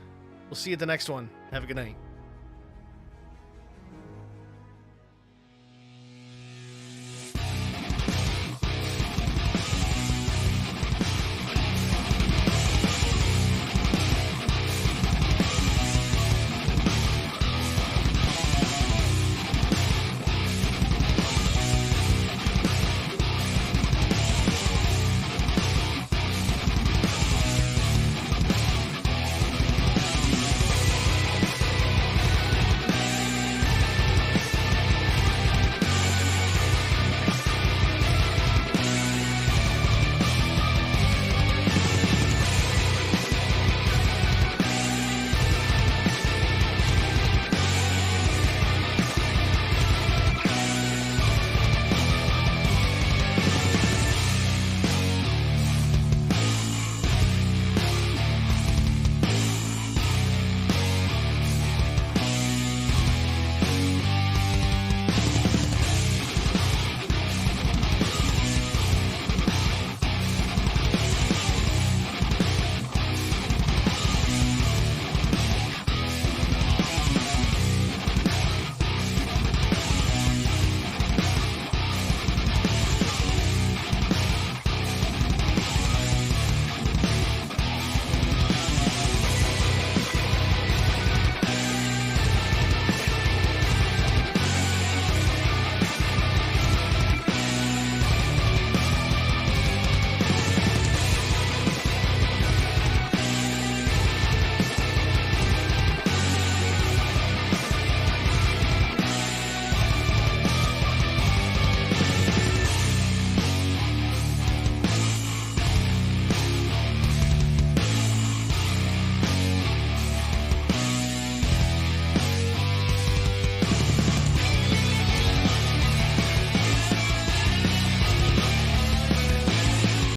We'll see you at the next one. Have a good night.